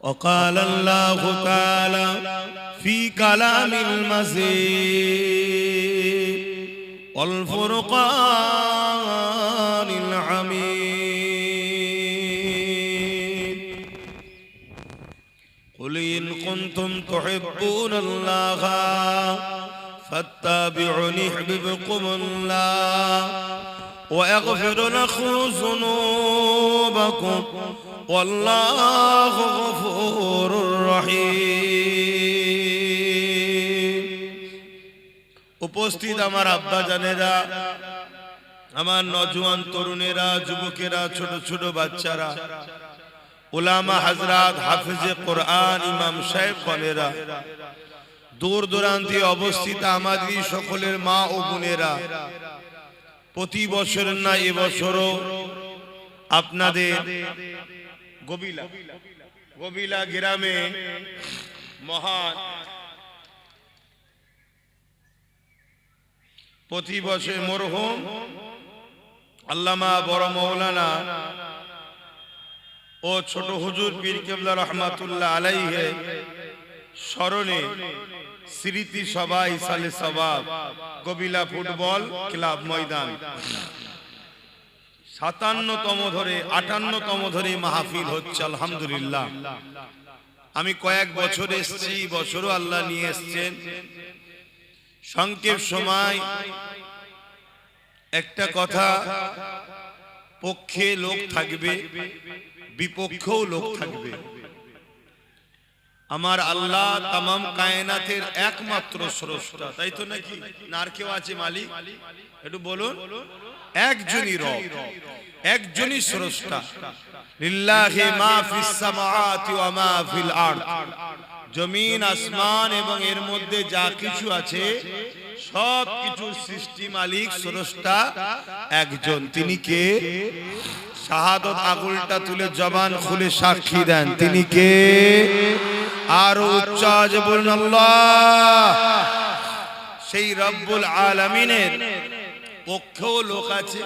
وقال الله تعالى في كلام المزيد والفرقان الحميد قل إن كنتم تحبون الله فاتبعوني يحببكم الله ويغفر لكم ذنوبكم والله غفور رحيم। উপস্থিত আমার আব্বা জানেরা, আমার নওজোয়ান তরুণেরা, যুবকেরা, ছোট ছোট বাচ্চারা, উলামা হযরত, হাফেজে কোরআন, ইমাম সাহেব গণেরা, দূর দূরান্তে অবস্থিত আমাদের সকলের মা ও বোনেরা, প্রতি বছর না এবছরও আপনাদের গবিলা গ্রামে মহান প্রতি বছর মরহুম আল্লামা বড় মৌলানা ও ছোট হুজুর পীর কেবলা রহমাতুল্লাহ আলাইহি স্মরণে স্মৃতি সভা ইসালে সওয়াব গবিলা ফুটবল ক্লাব ময়দান 57তম ধরে 58তম ধরে মাহফিল হচ্ছে আলহামদুলিল্লাহ। আমি কয়েক বছর এসেছি, বছরও আল্লাহ নিয়ে এসেছেন। সংক্ষেপ সময় একটা কথা, পক্ষে লোক থাকবে, বিপক্ষেও লোক থাকবে। আমার আল্লাহ তামাম কায়নাতের একমাত্র স্রষ্টা, তাই তো নাকি? না আর কেউ আছে মালিক? একটু বলুন। একজনই রব, একজনই স্রষ্টা। লিল্লাহি মা ফিস সামাওয়াতি ওয়া মা ফিল আরদ। জমিন, আসমান এবং এর মধ্যে যা কিছু আছে সব কিছুর সৃষ্টি মালিক, স্রষ্টা একজন। তিনি কে? শাহাদত আঙুলটা তুলে জবান খুলে সাক্ষী দেন, তিনি কে? আর উচ্চ আওয়াজে বলুন আল্লাহ। সেই রব্বুল আলামিনের পক্ষেও লোক আছে,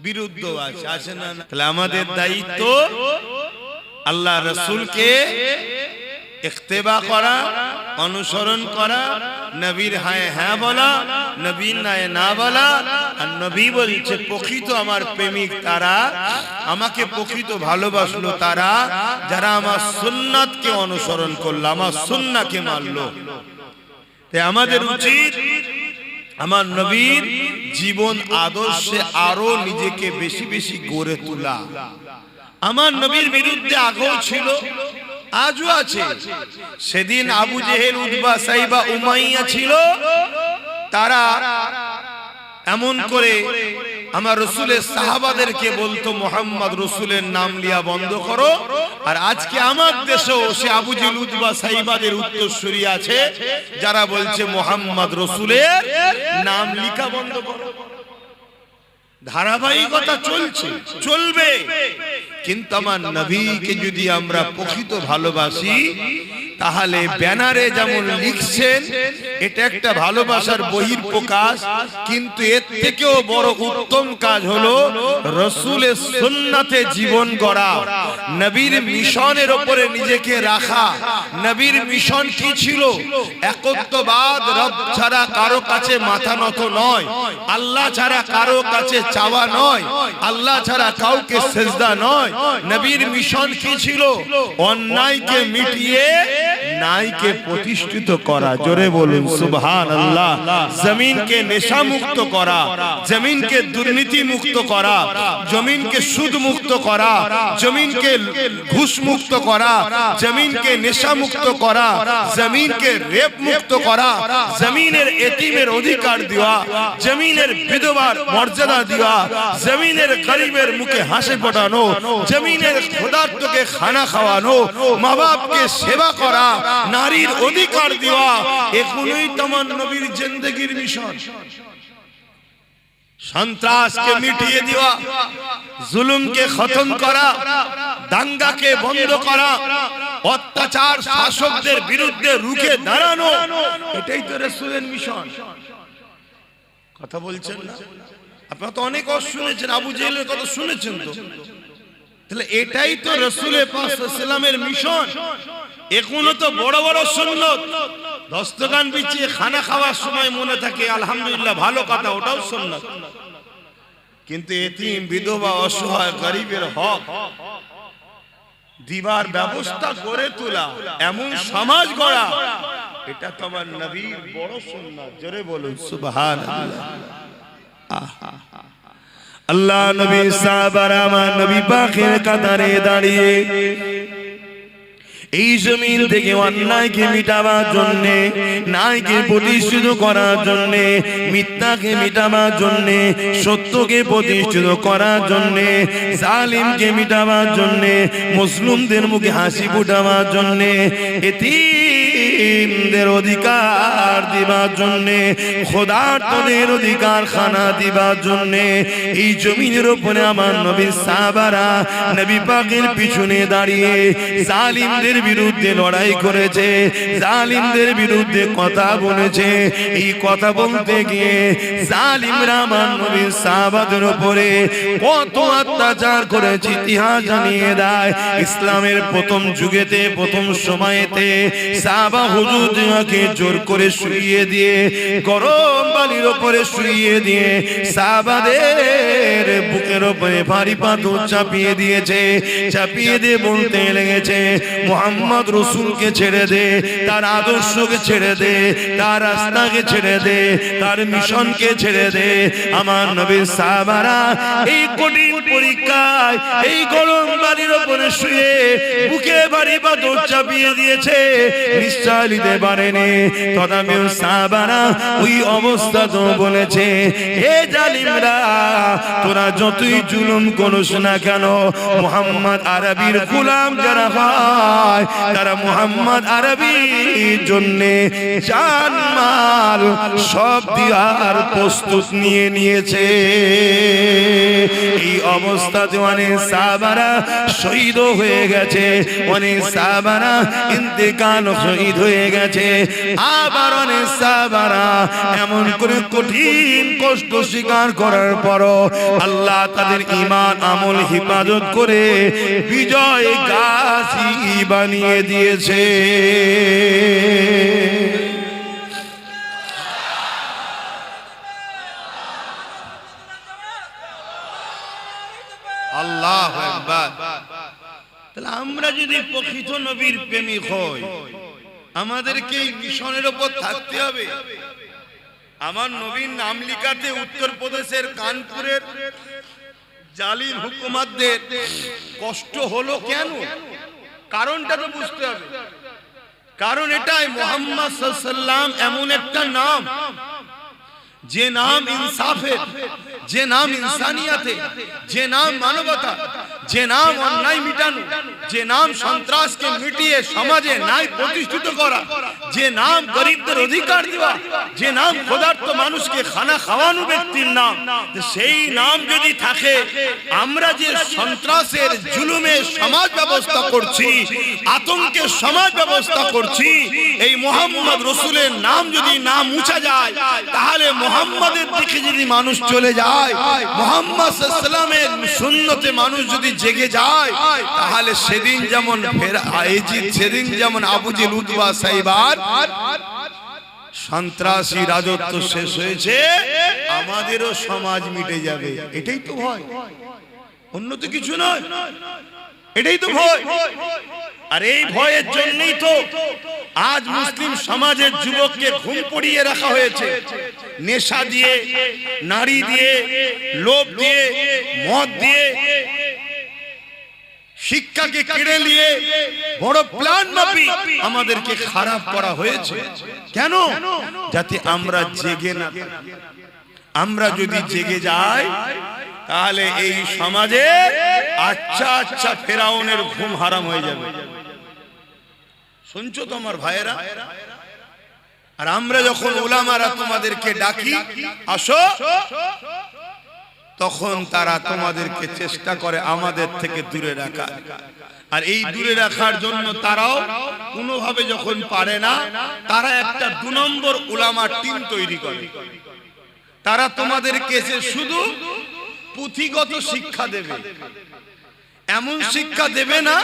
বিরুদ্ধও আছে, আছে না? তাহলে আমাদের দায়িত্ব আল্লাহ রাসূলকে ইত্তেবা করা, অনুসরণ করা, নবীর হায় হ্যাঁ বলা, নবীর নায়ে না বলা। আর নবী বলছে প্রকৃত আমার প্রেমিক তারা, আমাকে প্রকৃত ভালোবাসলো তারা যারা আমার সুন্নাতকে অনুসরণ করলো, আমার সুন্নাহকে মানলো। তাই আমাদের উচিত আমার নবীর জীবন আদর্শে আরো নিজেকে বেশি বেশি গড়ে তোলা। আমার নবীর বিরুদ্ধে আগেও ছিল, আজও আছে। সেদিন আবু জেহেল, উতবা, সাইবা, উমাইয়া ছিল। তারা এমন করে আমার রাসূলের সাহাবাদেরকে বলতো মুহাম্মদ রাসূলের নাম লিয়া বন্ধ করো। আর আজকে আমার দেশেও সে আবু জেহেল, উতবা, সাইবাদের উত্তরসূরি আছে যারা বলছে মুহাম্মদ রাসূলের নাম লিখা বন্ধ করো। ধারাবাহিকতা চলছে, চলবে। কিন্তু আমার নবীকে যদি আমরা প্রকৃত ভালোবাসি, তাহলে ব্যানারে যেমন লিখছেন এটা একটা ভালোবাসার বহিঃপ্রকাশ, কিন্তু এর থেকেও বড় উত্তম কাজ হলো রাসূলের সুন্নাতে জীবন গড়া, নবীর মিশনের উপরে নিজেকে রাখা। নবীর মিশন কি ছিল? একত্ববাদ, রব ছাড়া কারো কাছে মাথা নত নয়, আল্লাহ ছাড়া কারো কাছে চাওয়া নয়, আল্লাহ ছাড়া কাউকে সেজদা নয়। নবীর মিশন কি ছিল? অন্যায়কে মিটিয়ে ন্যায়কে প্রতিষ্ঠিত করা। জোরে বলুন সুবহানাল্লাহ। জমিনকে নেশা মুক্ত করা, জমিনকে দুর্নীতি মুক্ত করা, জমিনকে সুদ মুক্ত করা, জমিনকে ঘুষ মুক্ত করা, জমিনকে নেশা মুক্ত করা, জমিনকে রেপ মুক্ত করা, জমিনের এতিমের অধিকার দেওয়া, জমিনের বিধবার মর্যাদা দেওয়া, জমিনের গরিবের মুখে হাসি ফোটানো, জমিনের ক্ষুধার্তকে খানা খাওয়ানো, মা বাপকে সেবা করা, নারীর অধিকার দেওয়া। এগুলোই তোমার নবীর জিন্দেগির মিশন। সন্ত্রাসকে মিটিয়ে দেওয়া, জুলুমকে খতম করা, দাঙ্গাকে বন্ধ করা, অত্যাচার শাসকদের বিরুদ্ধে রুখে দাঁড়ানো, এটাই তো রাসূলের মিশন। কথা বলছেন না? আপনারা তো অনেক শুনেছেন, আবু জেহেলের কথা শুনেছেন। তো তাহলে এটাই তো রাসূল পাক সাল্লাল্লাহু আলাইহি ওয়াসাল্লামের মিশন। এখনো তো বড় বড় সুন্নত দস্তরখান বিছিয়ে খানা খাওয়ার সময় মনে থাকে আলহামদুলিল্লাহ, ভালো কথা, ওটাও সুন্নত। কিন্তু এতিম, বিধবা, অসহায়, গরিবের হক দিবার ব্যবস্থা করে তোলা, এমন সমাজ গড়া, এটা তো আমার নবীর বড় সুন্নাত। জোরে বলুন সুবহানাল্লাহ। আল্লাহ নবী সাহাবারা আমার নবী পাকের কাতারে দাঁড়িয়ে এই জমিন থেকে অন্যায়কে মিটাবার জন্যে, ন্যায়কে প্রতিষ্ঠিত করার জন্যে, মিথ্যাকে মিটাবার জন্যে, সত্যকে প্রতিষ্ঠিত করার জন্যে, জালিমকে মিটাবার জন্যে, মুসলিমদের মুখে হাসি ফুটাবার জন্যে, এতিমদের অধিকার দিবার জন্যে, খোদার্তদের অধিকার খানা দিবার জন্যে এই জমিনের উপরে আমার নবী সাহাবারা নবী পাকের পিছনে দাঁড়িয়ে জালিমদের বিরুদ্ধে লড়াই করেছে, জালিমদের বিরুদ্ধে কথা বলেছে। এই কথা বলতে গিয়ে জালিমরা আমার নবী সাহাবাদের উপরে কত অত্যাচার করেছে ইতিহাস জানিয়ে দেয়। ইসলামের প্রথম যুগেতে, প্রথম সময়েতে সাহাবা হুজুরকে জোর করে শুইয়ে দিয়ে, গরম বালির উপরে শুইয়ে দিয়ে সাহাবাদের বুকের উপরে ভারী পাথর চাপিয়ে দিয়েছে। চাপিয়ে দিয়ে বলতে লেগেছে, মোহাম্মদ রসুলকে ছেড়ে দে, তার আদর্শকে ছেড়ে দে, তার রাস্তাকে ছেড়ে দে, তার মিশনকে ছেড়ে দে। আমার নবীর সাহাবারা এই কঠিন পরীক্ষায় এই গরম বালির উপরে শুয়ে বুকে ভারী পাথর চাপিয়ে দিয়েছে, নিশ্চয় নিতে পারেনি। তথাপিও সাহাবারা ওই অবস্থা তো বলেছে, হে জালিমরা, তোরা যতই জুলুম করিস না কেন, মুহাম্মদ আরবীর গোলাম যারা হয় তারা মুহাম্মদ আরবীর জন্যে জান মাল সব দেওয়ার প্রস্তুত নিয়ে নিয়েছে। এই অবস্থাতে অনেক সাহাবারা শহীদ হয়ে গেছে, অনেক সাহাবারা ইন্তেকাল শহীদ হয়ে গেছে। আবার অনেক সাহাবারা এমন করে কঠিন কষ্ট স্বীকার করার পরও আল্লাহ তাদের ঈমান আমল হিফাজত করে বিজয় গাজী বানিয়ে দিয়েছে। আল্লাহু আকবার। তাহলে আমরা যদি প্রকৃত নবীর প্রেমিক হই, আমাদেরকে এই মিশনের উপর থাকতে হবে। আমার নবীর নাম লিখাতে উত্তরপ্রদেশের কানপুরের জালিম হুকুমাতদের কষ্ট হলো কেন? কারণটা তো বুঝতে হবে। কারণ এটাই, মুহাম্মদ সাল্লাল্লাহু আলাইহি ওয়াসাল্লাম এমন একটা নাম, যে নাম ইনসাফের, যে নাম ইনসানিয়াতের, যে নাম মানবতা, যে নাম অন্যায় মিটানো, যে নাম সন্ত্রাসকে মিটিয়ে সমাজে ন্যায় প্রতিষ্ঠিত করা, যে নাম গরিবদের অধিকার দেওয়া, যে নাম ক্ষুধার্ত মানুষকে খানা খাওয়ানো ব্যক্তির নাম। সেই নাম যদি থাকে, আমরা যে সন্ত্রাসের জুলুমের সমাজ ব্যবস্থা করছি, আতঙ্কের সমাজ ব্যবস্থা করছি, এই মুহাম্মদ রসুলের নাম যদি না মুছা যায়, তাহলে মুহাম্মাদের দিকে যদি মানুষ চলে যায়, মুহাম্মদ সাল্লাল্লাহু আলাইহি ওয়াসাল্লামের সুন্নতে মানুষ যদি জেগে যায়, তাহলে সেদিন যেমন সেদিন যেমন আবু জেল, উতবা, সাইবার সন্ত্রাসী রাজত্ব শেষ হয়েছে, আমাদেরও সমাজ মিটে যাবে। এটাই তো ভয়, অন্য তো কিছু নয়। এটাই তো ভয়। আর এই ভয়ের জন্যই তো আজ মুসলিম সমাজের যুবককে ঘুম পড়িয়ে রাখা হয়েছে, নেশা দিয়ে, নারী দিয়ে, লোভ দিয়ে, মদ দিয়ে, শিক্ষাকে কেড়ে নিয়ে বড় প্ল্যান মাফিক আমাদেরকে খারাপ করা হয়েছে। কেন? যাতে আমরা জেগে না থাকি। আমরা যদি জেগে যাই, তাহলে এই সমাজে আচ্ছা আচ্ছা ফেরাউনের ঘুম হারাম হয়ে যাবে। শুনছো তো আমার ভাইয়েরা? আর আমরা যখন উলামারা তোমাদেরকে ডাকি, আসো, তখন তারা তোমাদেরকে চেষ্টা করে আমাদের থেকে দূরে রাখা। আর এই দূরে রাখার জন্য তারাও কোনোভাবে যখন পারে না, তারা একটা 2 নম্বর উলামা টিম তৈরি করে। তারা তোমাদেরকে শুধু পুঁথিগত শিক্ষা দেবে, এমন শিক্ষা দেবে না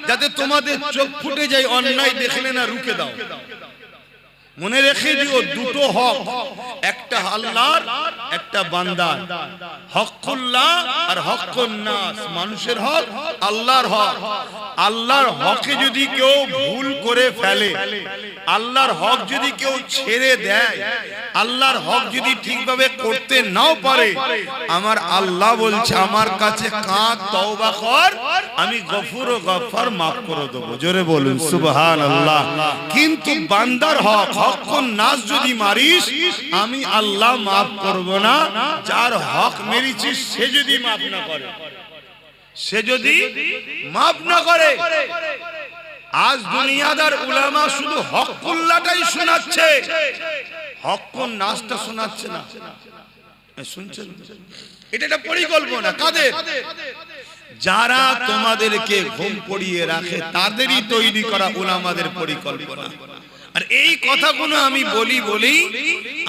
যাতে তোমাদের চোখ ফুটে যায়, অন্যায় দেখলে না রুখে দাও। মনে রেখে দিও দুটো হক, একটা আল্লাহর, একটা বান্দার। হকুল্লাহ আর হকুন নাস, মানুষের হক, আল্লাহর হক। আল্লাহর হকে যদি কেউ ভুল করে ফেলে, আল্লাহর হক যদি কেউ ছেড়ে দেয়, আল্লাহর হক যদি ঠিকভাবে করতে নাও পারে, আমার আল্লাহ বলছে আমার কাছে কাঁদ, তওবা কর, আমি গফুর ও গফফার মাফ করে দেবো। জোরে বলুন সুবহানাল্লাহ। কিন্তু বান্দার হক, হকুন নাস যদি মারিস, আমি আল্লাহ মাফ করব না। যার হক মেরেছিস সে যদি মাফ না করে, সে যদি মাফ না করে। আজ দুনিয়াদার উলামা শুধু হকুল্লাহটাই শোনাচ্ছে, হকুন নাসটা শোনাচ্ছে না। শুনছেন? এটা একটা পরিকল্পনা কাদের? যারা তোমাদেরকে ঘুম পড়িয়ে রাখে, তাদেরই তৈরি করা উলামাদের পরিকল্পনা। আর এই কথাগুলো আমি বলি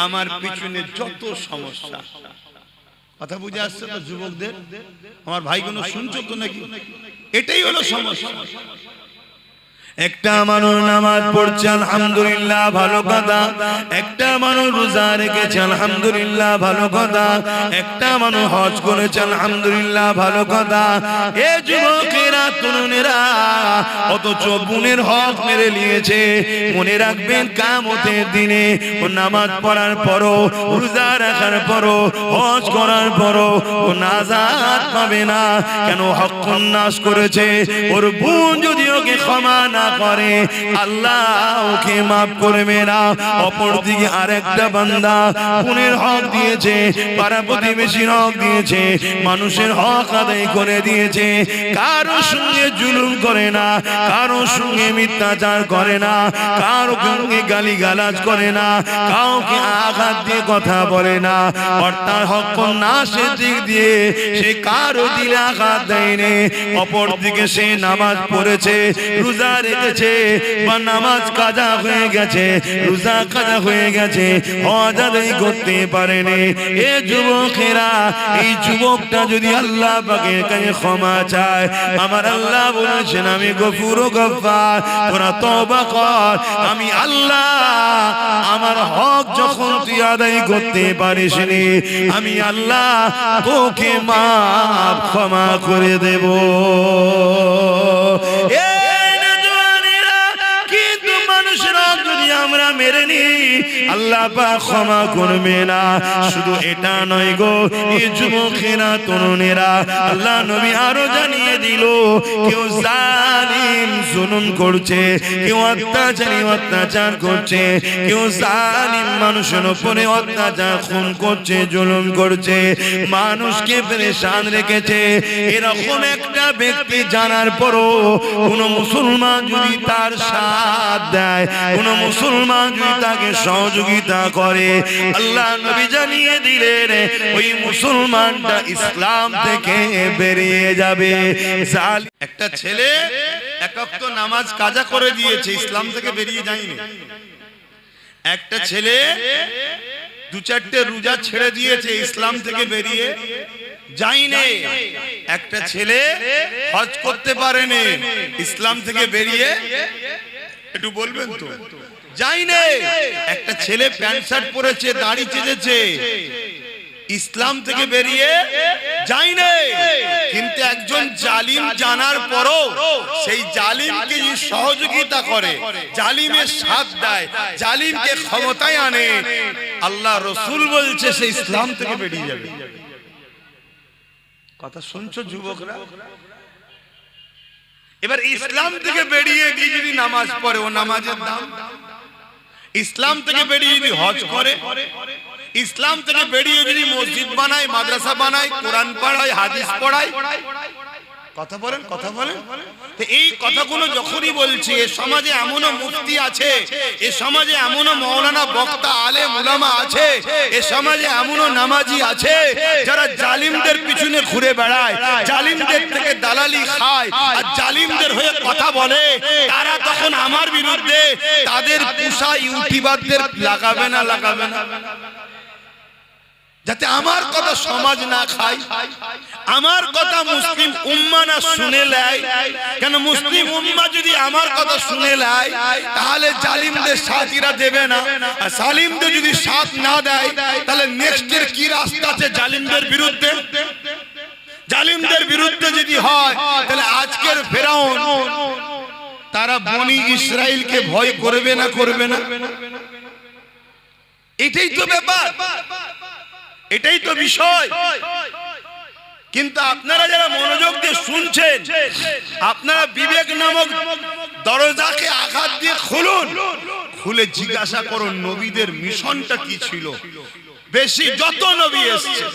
আমার পিছনে যত সমস্যা। কথা বুঝে আসছে তো যুবকদের? আমার ভাইগুলো শুনছো তো নাকি? এটাই হলো সমস্যা। একটা মানুষ নামাজ পড়ছে আলহামদুলিল্লাহ, ভালো কথা। একটা মানুষ রোজা রেখেছে আলহামদুলিল্লাহ, ভালো কথা। একটা মানুষ হজ করেছে আলহামদুলিল্লাহ, ভালো কথা। এ যুবকেরা, তরুণেরা, অথচ বোনের হক মেরে নিয়েছে। মনে রাখবেন কিয়ামতের দিনে ও নামাজ পড়ার পরও, রোজা রাখার পরও, হজ করার পরও ও নাজাত পাবে না। কেন? হকুন নাস করেছে। ওর বোন যদি ওকে ক্ষমা না করে, আল্লাহ ওকে মাফ করবে না। অপরদিকে আরেকটা বান্দা বোনের হক দিয়েছে, পাড়া প্রতিবেশীর হক দিয়েছে, মানুষের হক আদায় করে দিয়েছে। কারো সঙ্গে জুলুম করে না, কারো সঙ্গে মিথ্যাচার করে না, কারো সঙ্গে গালিগালাজ করে না, কাউকে আঘাত দিয়ে কথা বলে না। অর্থাৎ হকুন নাসের দিক দিয়ে সে কারো দিলে আঘাত দেয়নি। অপরদিকে সে নামাজ পড়েছে, রোজা রেখেছে, বা নামাজ কাজা হয়ে গেছে, রোজা কাজা হয়ে গেছে, হজ আদায় করতে পারেনি। এ যুবকেরা, এই যুবকটা যদি আল্লাহ পাকের কাছে ক্ষমা চায়, আমার আল্লাহ বলেছেন আমি গফুর ও গফফার, তোরা তওবা কর। আমি আল্লাহ আমার হক যখন তুই আদায় করতে পারিস নি, আমি আল্লাহ তোকে মাফ ক্ষমা করে দেব। আমরা মেরে নি, আল্লাহ পাক ক্ষমা করবে না। শুধু এটা নয় গো, এই যুবকেরা, তরুণেরা, আল্লাহ নবী আরো জানিয়ে দিল, কেউ জালিম জুলুম করছে, কেউ অত্যাচার করছে, কেউ জালিম মানুষের উপরে অত্যাচার, খুন করছে, জুলুম করছে, মানুষকে পেরেশান রেখেছে। এরকম একটা ব্যক্তি জানার পরও কোন মুসলমান যদি তার সাথ দেয়, কোন মুসলমান যদি তাকে সহযোগিতা করে, আল্লাহ নবী জানিয়ে দিলেন ওই মুসলমানটা ইসলাম থেকে বেরিয়ে যাবে। একটা ছেলে এক ওয়াক্ত নামাজ কাজা করে দিয়েছে, ইসলাম থেকে বেরিয়ে যায়নি। একটা ছেলে দু চারটে রোজা ছেড়ে দিয়েছে, ইসলাম থেকে বেরিয়ে যায়নি। একটা ছেলে হজ করতে পারেনি, ইসলাম থেকে বেরিয়ে, একটু বলবেন তো, যায়নি। একটা ছেলে প্যান্ট শার্ট পরেছে, দাড়ি চেঁচেছে, ইসলাম থেকে বেরিয়ে যায়নি। কিন্তু একজন জালিম জানার পরও সেই জালিমকে যে সহযোগিতা করে, জালিমের সাথ দেয়, জালিমকে ক্ষমতায় আনে, আল্লাহ রাসূল বলছে সে ইসলাম থেকে বেরিয়ে যাবে। কথা শুনছো যুবকরা? এবার ইসলাম থেকে বেরিয়ে গিয়ে যদি নামাজ পড়ে, ও নামাজের দাম। ইসলাম থেকে বেরিয়ে যদি হজ করে, ইসলাম থেকে বেরিয়ে যদি মসজিদ বানায়, মাদ্রাসা বানায়, কোরআন পড়ায়, হাদিস পড়ায়, কথা বলেন, কথা বলেন। এই কথাগুলো যখনই বলছি, এ সমাজে এমনও মুফতি আছে, এ সমাজে এমনও মাওলানা, বক্তা, আলেম, উলামা আছে, এ সমাজে এমনও নামাজি আছে যারা জালিমদের পিছনে ঘুরে বেড়ায়, জালিমদের থেকে দালালি খায়, আর জালিমদের হয়ে কথা বলে। তারা তখন আমার বিরুদ্ধে তাদের পুষা ইউটিউবারদের লাগাবে না, লাগাবে না। যাতে আমার কথা সমাজ না খায়, আমার কথা মুসলিম উম্মাহ না শুনে নেয়। কেন মুসলিম উম্মাহ যদি আমার কথা শুনে নেয় তাহলে জালিমদের সাথীরা দেবে না, আর জালিমদের যদি সাথ না দেয় তাহলে নেক্সটের কি রাস্তা আছে জালিমদের বিরুদ্ধে? জালিমদের বিরুদ্ধে যদি হয় তাহলে আজকের ফেরাউন তারা বনি ইসরাইলকে ভয় করবে না করবে না? এটাই তো ব্যাপার, এটাই তো বিষয়। কিন্তু আপনারা যারা মনোযোগ দিয়ে শুনছেন, আপনারা বিবেক নামক দরজাকে আঘাত দিয়ে খুলুন, খুলে জিজ্ঞাসা করুন নবীদের মিশনটা কি ছিল। বেশি যত নবী এসেছে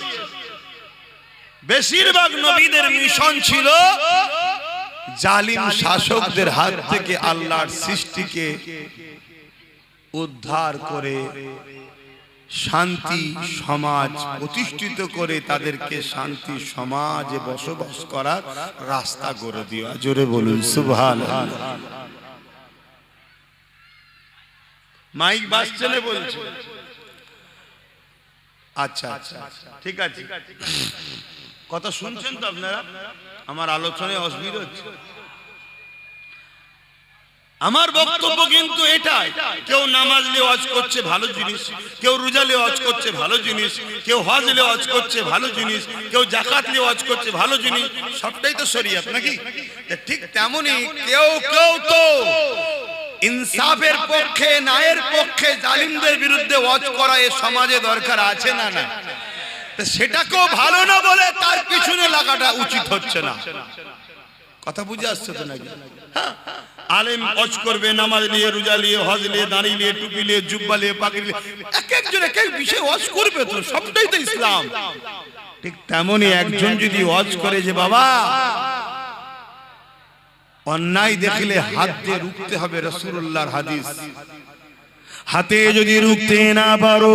বেশিরভাগ নবীদের মিশন ছিল জালিম শাসকদের হাত থেকে আল্লাহর সৃষ্টিকে উদ্ধার করে শান্তি সমাজ প্রতিষ্ঠিত করে তাদেরকে শান্তি সমাজে বসবাস করার রাস্তা করে দেওয়া। জোরে বলুন সুবহানাল্লাহ। মাইক বাজছে না বলছে? আচ্ছা আচ্ছা ঠিক আছে, কথা শুনছেন তো আপনারা? আমার আলোচনায় অসুবিধা হচ্ছে? আমার বক্তব্য কিন্তু এটাই, কেউ নামাজ নিয়ে ওয়াজ করছে ভালো জিনিস, কেউ রোজা নিয়ে ওয়াজ করছে ভালো জিনিস, কেউ হজ নিয়ে ওয়াজ করছে ভালো জিনিস, কেউ যাকাত নিয়ে ওয়াজ করছে ভালো জিনিস, সবটাই তো শরীয়ত নাকি? ঠিক তেমনি কেউ কেউ তো ইনসাফের পক্ষে, ন্যায়ের পক্ষে, জালিমদের বিরুদ্ধে ওয়াজ করা এ সমাজে দরকার আছে না? না, সেটাকেও ভালো না বলে তার পিছনে লাগাটা উচিত হচ্ছে না। কথা বুঝে আসছে তো নাকি? হ্যাঁ, আলেম ওয়াজ করবে নামাজ নিয়ে, রোজা নিয়ে, হজ নিয়ে, দাড়ি নিয়ে, টুপি নিয়ে, জুব্বা নিয়ে, পাগড়ি নিয়ে, এক একজন এক এক বিষয়ে ওয়াজ করবে, তো সবটাই তো ইসলাম। ঠিক তেমনি একজন যদি ওয়াজ করে যে বাবা অন্যায় দেখলে হাত দিয়ে রুখতে হবে, রাসূলুল্লাহর হাদিস, হাতে যদি রুখতে না পারো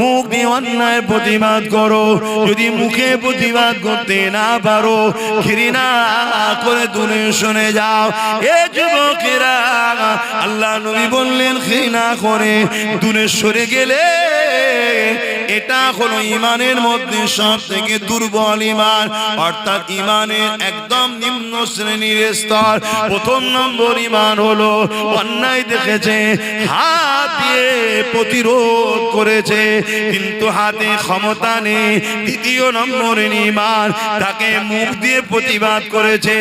মুখ দিয়ে অন্যায় প্রতিবাদ করো, যদি মুখে প্রতিবাদ করতে না পারো ঘৃণা করে দূরে সরে যাও। এ যুবকেরা, আল্লাহ নবী বললেন ঘৃণা করে দূরে সরে গেলে এটা হলো ইমানের মধ্যে সব থেকে দুর্বল ইমান, অর্থাৎ ইমানের একদম নিম্ন শ্রেণীর স্তর। প্রথম নম্বর ইমান হলো অন্যায় দেখেছে হাত দিয়ে প্রতিরোধ করেছে, কিন্তু হাতে ক্ষমতা নেই। দ্বিতীয় নম্বর ইমান, তাকে মুখ দিয়ে প্রতিবাদ করেছে,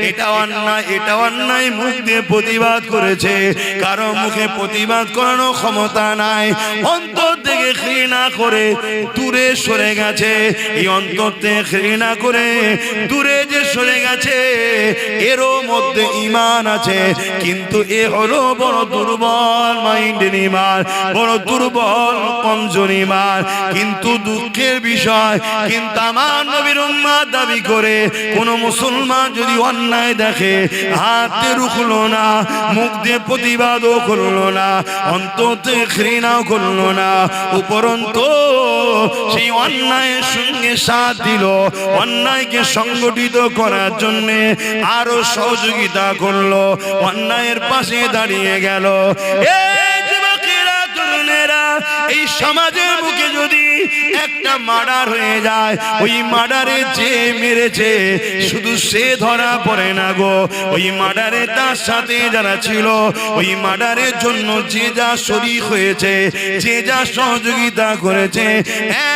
এটা অন্যায়, এটা অন্যায়, মুখ দিয়ে প্রতিবাদ করেছে, কারো মুখে প্রতিবাদ করানোর ক্ষমতা নাই, অন্তর থেকে ঘৃণা করে দূরে সরে গেছে। এই অন্তর থেকে ঘৃণা করে দূরে যে সরে গেছে এরও মধ্যে ঈমান আছে, কিন্তু এ হলো বড় দুর্বল মাইন্ডের ঈমান, বড় দুর্বল কমজোর ঈমান। কিন্তু দুঃখের বিষয়, কিন্তু আমার নবীর উম্মত দাবি করে কোন মুসলমান যদি অন্যায় দেখে হাতে রুখলো না, মুখ দিয়ে প্রতিবাদও করলো না, অন্তর থেকে ঘৃণাও করলো না, উপরন্তু সেই অন্যায়ের সঙ্গে সাথ দিল, অন্যায়কে সংগঠিত করার জন্য আরো সহযোগিতা করলো, অন্যায়ের পাশে দাঁড়িয়ে গেল। এই সমাজের বুকে যদি একটা মার্ডার হয়ে যায়, ওই মার্ডারে যে মেরেছে শুধু সে ধরা পড়ে না গো, ওই মার্ডারে তার সাথে যারা ছিল, ওই মার্ডারের জন্য যে যা শরীক হয়েছে, যে যা সহযোগিতা করেছে,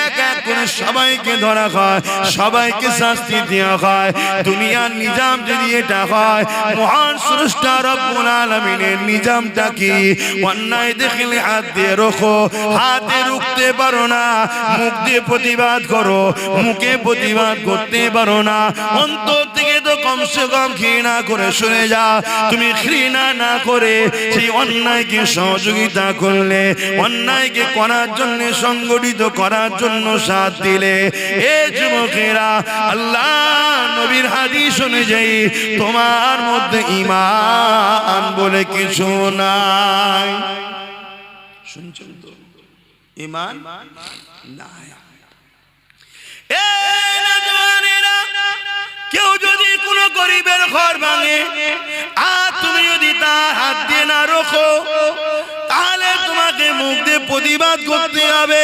এক এক করে সবাইকে ধরা হয়, সবাইকে শাস্তি দেওয়া হয়। দুনিয়ার নিজাম যদি এটা হয়, মহান স্রষ্টা রব্বুল আলামিনের নিজামটা কি? অন্যায় দেখলে হাত দিয়ে রোখো, হাতে রুখতে পারো না, মুখ দিয়ে প্রতিবাদ করো, মুখে প্রতিবাদ করতে পারো না, অন্তর থেকে তো কমসে কম ঘৃণা করে শুনে যাও। তুমি ঘৃণা না করে সেই অন্যায়কে সহযোগিতা করলে, অন্যায়কে করার জন্য, সংগঠিত করার জন্য সাথ দিলে, এ যুবকেরা, আল্লাহ নবীর হাদিস অনুযায়ী তোমার মধ্যে ঈমান বলে কিছু নাই। শুনছেন তো? ঈমান নাই। কেউ যদি কোনো গরিবের ঘর ভাঙে আর তুমি যদি তার হাত দিয়ে না রোখো, তাহলে তোমাকে মুখ দিয়ে প্রতিবাদ করতে হবে।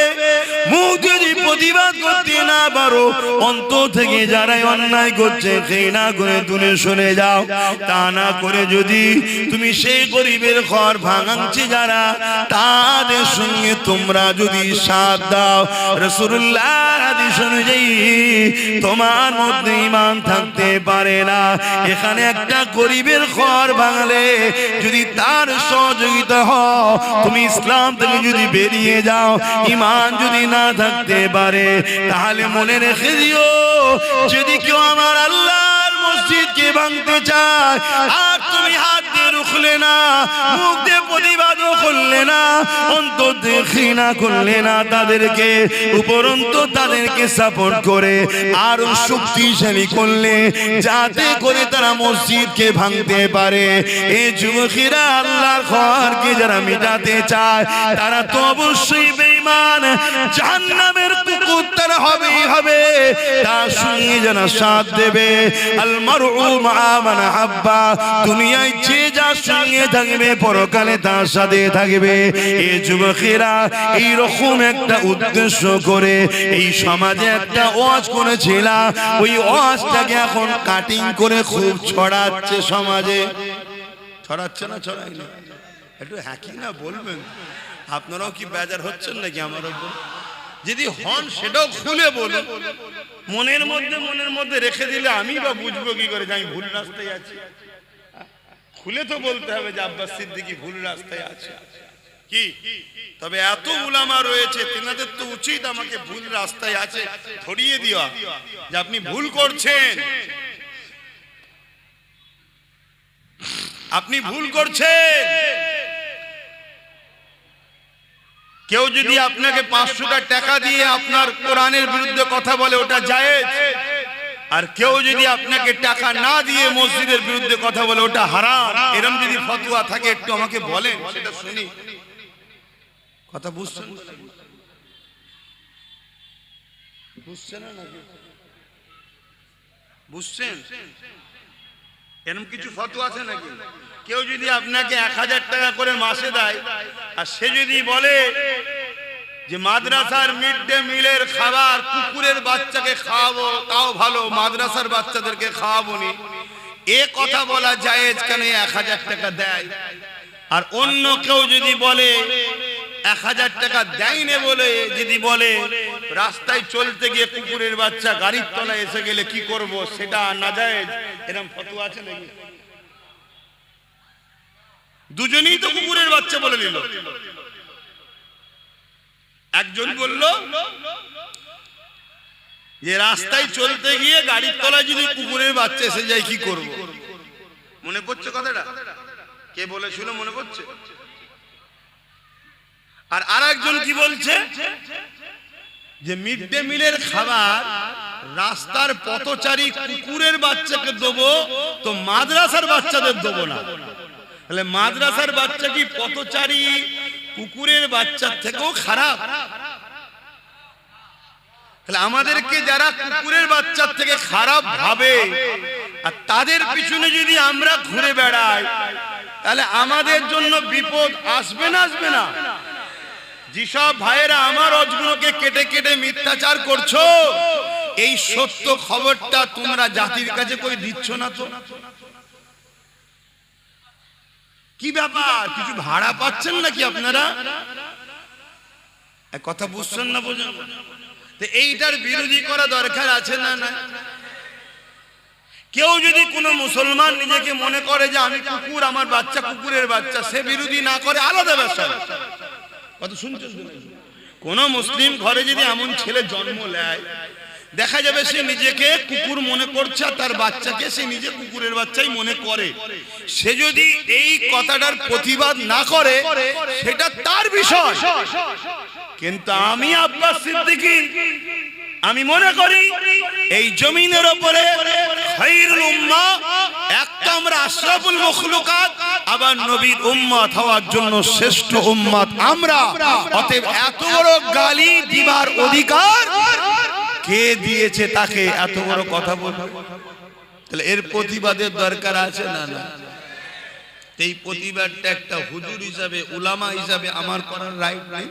মুখ যদি প্রতিবাদ করতে না পারো, অন্তর থেকে যারাই অন্যায় করছে ঘৃণা করে দূরে সরে যাও। তা না করে যদি তুমি সেই গরিবের ঘর ভাঙাচ্ছে যারা, তাদের সঙ্গে তোমরা যদি সাথ দাও, রাসূলুল্লাহর হাদিস অনুযায়ী তোমার মধ্যে ঈমান থাকতে পারে না। এখানে একটা গরিবের ঘর ভাঙলে যদি তার সহযোগিতা হয়, তুমি ইসলাম থেকে যদি বেরিয়ে যাও, ঈমান যদি না থাকতে পারে, তাহলে মনে রেখে দিও, যদি কেউ আমার আল্লাহর মসজিদকে ভাঙতে চায় আর তুমি হাত দিয়ে রুখলে না, মুখ দিয়ে প্রতিবাদও করলে না, অন্তর দিয়ে ঘৃণা করলে না তাদেরকে, উপরন্তু তাদেরকে সাপোর্ট করে আরো শক্তিশালী করলে যাতে করে তারা মসজিদকে ভাঙতে পারে। এই যুবকেরা আল্লাহর ঘরকে যারা মিটাতে চায়, তারা তো অবশ্যই বেঈমান, জাহান্নামের কুকুর তারা হবেই হবে। তার সঙ্গে যারা সাথ দেবে, আল মারউ মা মান হাব্বা, দুনিয়ায় যে যার সঙ্গে থাকবে পরকালে তার সাথে থাকবে। এই যুবকেরা এইরকম একটা উদ্দেশ্য করে এই সমাজে একটা ওয়াজ করেছিল, ওই ওয়াজটাকে এখন কাটিং করে খুব ছড়াচ্ছে সমাজে। ছড়াচ্ছে না ছড়াই না? একটু হ্যাকি না বলবেন? আপনারাও কি বেজার হচ্ছেন নাকি আমার উপর? যদি হন সেটাও খুলে বলুন। মনের মধ্যে রেখে দিলে আমি বা বুঝবো কি করে যে আমি ভুল রাস্তায় আছি? খুলে তো বলতে হবে যে আব্বাস সিদ্দিকী ভুল রাস্তায় আছে কি। তবে এত উলামা রয়েছে, তেনাদের তো উচিত আমাকে ভুল রাস্তায় আছে ধরিয়ে দেওয়া, যে আপনি ভুল করছেন, আপনি ভুল করছেন। কেউ যদি আপনাকে 500 টাকা দিয়ে আপনার কোরআনের বিরুদ্ধে কথা বলে, ওটা জায়েজ। আর কেউ যদি আপনাকে টাকা না দিয়ে মসজিদের বিরুদ্ধে কথা বলে, ওটা হারাম। এরকম যদি ফতোয়া থাকে একটু আমাকে বলেন, সেটা শুনি। কথা বুঝছেন? বুঝছেন না নাকি? বুঝছেন? এরকম কিছু ফতোয়া আছে নাকি? কেউ যদি আপনাকে 1000 টাকা করে মাসে দেয়, আর সে যদি বলে যে মাদ্রাসার মিড ডে মিলের খাবার কুকুরের বাচ্চাকে খাওয়াবো, তাও ভালো, মাদ্রাসার বাচ্চাদেরকে খাওয়াবো নি, এ কথা বলা জায়েজ কেন? 1000 টাকা দেয়। আর অন্য কেউ যদি বলে 1000 টাকা দেয়নি বলে যদি বলে রাস্তায় চলতে গিয়ে কুকুরের বাচ্চা গাড়ির তলায় এসে গেলে কি করব, সেটা নাজায়েজ, এরকম ফতোয়া আছে নাকি? দুজনেই তো কুকুরের বাচ্চা বলে দিল। একজন বলল যে রাস্তায় চলতে গিয়ে গাড়ির তলায় যদি কুকুরের বাচ্চা এসে যায় কি করব। মনে পড়ছে কথাটা? কে বলেছিল মনে পড়ছে? আর আরেকজন কি বলছে যে মিড ডে মিলের খাবার রাস্তার পথচারী কুকুরের বাচ্চাকে দেবো, তো মাদ্রাসার বাচ্চাদের দেবো না। তাহলে মাদ্রাসার বাচ্চা কি পথচারী কুকুরের বাচ্চার থেকেও খারাপ? তাহলে আমাদেরকে যারা কুকুরের বাচ্চার থেকে খারাপ ভাবে আর তাদের পিছনে যদি আমরা ঘুরে বেড়াই, তাহলে আমাদের জন্য বিপদ আসবে না? আসবে না? যেসব ভাইয়েরা আমার অজগুলোকে কেটে কেটে মিথ্যাচার করছো, এই সত্য খবরটা তোমরা জাতির কাছে কই দিচ্ছ না তো? কি ব্যাপার? কিছু ভাড়া পাচ্ছেন নাকি আপনারা? কথা বুঝছেন না? বোঝেন? এইটার বিরোধী করা দরকার আছে না? না। কেউ যদি কোনো মুসলমান নিজেকে মনে করে যে আমি কুকুর, আমার বাচ্চা কুকুরের বাচ্চা, সে বিরোধী না করে, আলাদা বিষয়। কত শুনছেন? কোন মুসলিম ঘরে যদি এমন ছেলে জন্ম নেয়, দেখা যাবে সে নিজেকে কুকুর মনে করছে আর তার বাচ্চাকে সে নিজে কুকুরের বাচ্চাই মনে করে। সে যদি এই কথাটার প্রতিবাদ না করে, সেটা তার বিষয়। কিন্তু আমি আব্বাস সিদ্দিকী, আমি মনে করি এই জমিনের উপরে খায়রুল উম্মাহ, একটা আমরা আশরাফুল মখলুকাত, আবার নবীর উম্মত হওয়ার জন্য শ্রেষ্ঠ উম্মত আমরা। অতএব এত বড় গালি দিবার অধিকার কে দিয়েছে তাকে এত বড় কথা বলবে? তাহলে এর প্রতিবাদের দরকার আছে না? না। এই প্রতিবাদটা একটা হুজুর হিসাবে, উলামা হিসাবে আমার করার রাইট নাই?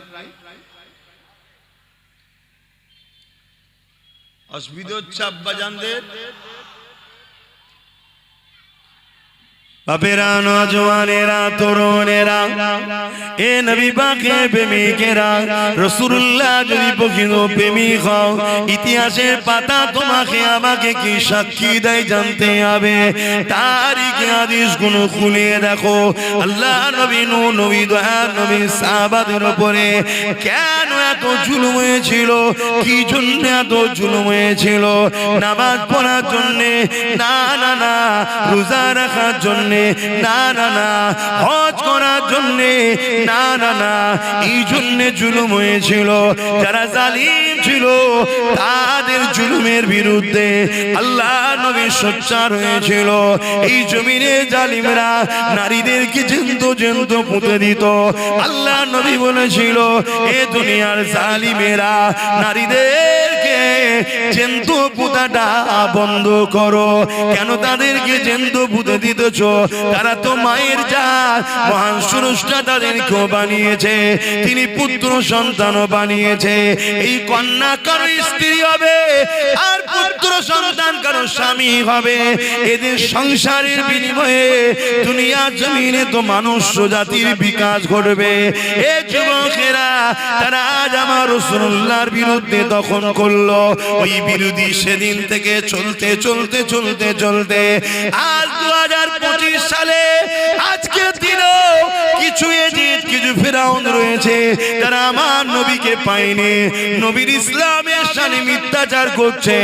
অসুবিধা হচ্ছে আব্বাজানদের? বাপেরা, নওজওয়ানেরা, তরুণেরা, এ নবী পাকের প্রেমিকেরা, রাসূলুল্লাহ যদি প্রকৃত প্রেমিক হও, ইতিহাসের পাতা তোমাকে আমাকে কি সাক্ষী দেয় জানতে হবে। তারিখে হাদিসগুলো খুলে দেখো, আল্লাহ নবী, নূহ নবী, দয়ার নবী সাহাবাদের উপরে কেন এত জুলুম হয়েছিল, কি জন্য এত জুলুম হয়েছিল? নামাজ পড়ার জন্য না, না না, রোজা রাখার জন্য না, না না, হজ করার জন্য না, না না, এই জন্য জুলুম হয়েছিল। যারা জালিম ছিল তাদের জুলুমের বিরুদ্ধে আল্লাহ নবী সোচ্চার হয়েছিল। এই জমিনে জালিমরা নারীদেরকে জ্যান্ত জ্যান্ত পুঁতে দিত। আল্লাহ নবী বলেছিল, এ দুনিয়ার জালিমেরা নারীদেরকে জ্যান্ত পুঁতাটা বন্ধ করো। কেন তাদেরকে জ্যান্ত পুঁতে দিতেছ? তারা তো মায়ের জাত, মহান স্রষ্টা তাদেরকেও বানিয়েছে, তিনি পুত্র সন্তানও বানিয়েছে। এই কন্যা কারো স্ত্রী হবে, আর পুত্র সন্তান কারো স্বামী হবে। এদের সংসারের বিনিময়ে দুনিয়া জমিনে তো মানুষ জাতির বিকাশ ঘটবে। এ যুবকেরা, তারা আজ আমার রাসূলুল্লাহর বিরুদ্ধে দখল করলো। ওই বিরোধী সেদিন থেকে চলতে চলতে চলতে চলতে আজ 2025 সালে আজকের দিনও কিছু এজিদ, কিছু ফেরাউন রয়েছে, তারা আমার নবীকে পায়নি। নবীর ইসলামের শানে মিথ্যাচার করছে,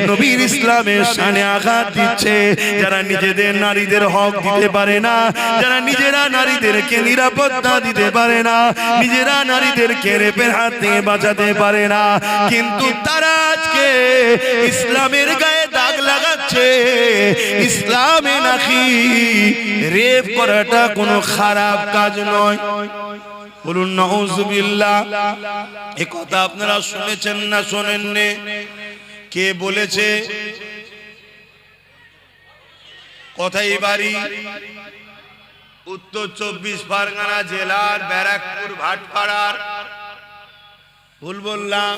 নবীর ইসলামের শানে আঘাত দিচ্ছে। যারা নিজেদের নারীদের হক দিতে পারে না, যারা নিজেরা নারীদেরকে নিরাপত্তা দিতে পারে না, নিজেরা নারীদেরকে রেপের হাত থেকে বাঁচাতে পারে না, কিন্তু তারা আজকে ইসলামের গায়ে দাগ লাগাচ্ছে। ইসলামে নাকি রেপ করাটা কোনো খারাপ কাজ নয়। বলুন নাউযুবিল্লাহ। এ কথা আপনারা শুনেছেন না শোনেননি? কে বলেছে? কোথায় বাড়ি? উত্তর 24 পরগনা জেলার ব্যারাকপুর ভাটপাড়ার। ভুল বললাম?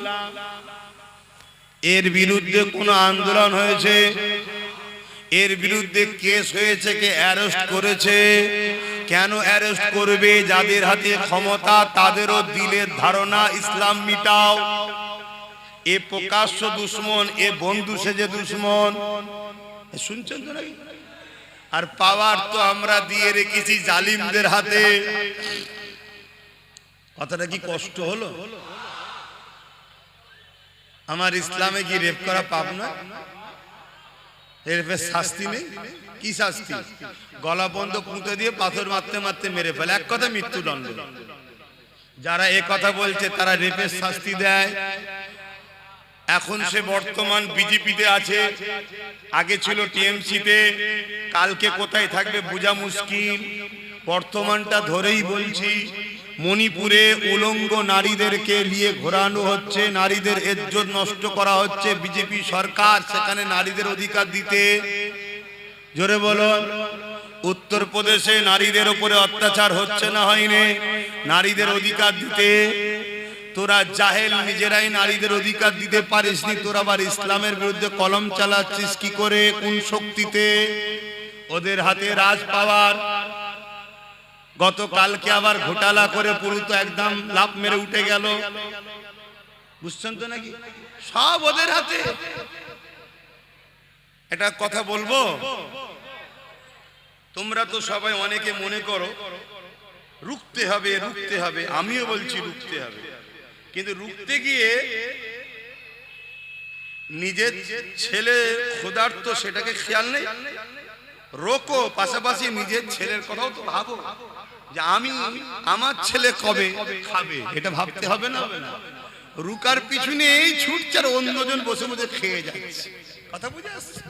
এর বিরুদ্ধে কোনো আন্দোলন হয়েছে? এর বিরুদ্ধে কেস হয়েছে? কে অ্যারেস্ট করেছে? কেন অ্যারেস্ট করবে? যাদের হাতে ক্ষমতা তাদেরও দিলের ধারণা ইসলাম মিটাও। এ প্রকাশ্য দুশ্মন, এ বন্ধু সেজে দুশ্মন। শুনছেন তো নাকি? আর পাওয়ার তো আমরা দিয়ে রেখেছি জালিমদের হাতে। কথাটা কি কষ্ট হলো? আমার ইসলামে কি রেপ করা পাপ না? রেপের শাস্তি নেই? কি শাস্তি? গলা বন্ধ পুঁতে দিয়ে পাথর মারতে মারতে মেরে ফেলে, এক কথা মৃত্যুদণ্ড। যারা এ কথা বলছে তারা রেপের শাস্তি দেয়। এখন সে বর্তমান বিজেপিতে আছে, আগে ছিল টিএমসিতে, কালকে কোথায় থাকবে বোঝা মুশকিল। বর্তমানটা ধরেই বলছি, মণিপুরে উলঙ্গ নারীদেরকে নিয়ে ঘোরানো হচ্ছে, নারীদের ইজ্জত নষ্ট করা হচ্ছে। বিজেপি সরকার সেখানে নারীদের অধিকার দিতে, জোরে বলুন। উত্তরপ্রদেশে নারীদের উপরে অত্যাচার হচ্ছে না হয়নি? নারীদের অধিকার দিতে। তোরা জাহেল, নিজেরাই নারীদের অধিকার দিতে পারিসনি, তোরা আবার ইসলামের বিরুদ্ধে কলম চালাচ্ছিস কি করে? কোন শক্তিতে? ওদের হাতে রাজ পাওয়ার। গতকালকে আবার ঘোটালা করে পুরো তো একদম লাফ মেরে উঠে গেল। বুঝছেন তো নাকি? সব ওদের হাতে। এটা কথা বলবো, তোমরা তো সবাই অনেকে মনে করো রুখতে হবে, রুখতে হবে। আমিও বলছি রুখতে হবে, কিন্তু রুখতে গিয়ে নিজের ছেলে ক্ষুধার্ত সেটাকে খেয়াল নেই। রোকো, পাশাপাশি নিজের ছেলের কথাও তো ভাবো, যে আমি, আমার ছেলে কবে খাবে, এটা ভাবতে হবে না? রুকার পিছনে এই ছুটছে আর অন্যজন বসে বসে খেয়ে যাচ্ছে। কথা বুঝে আসছে?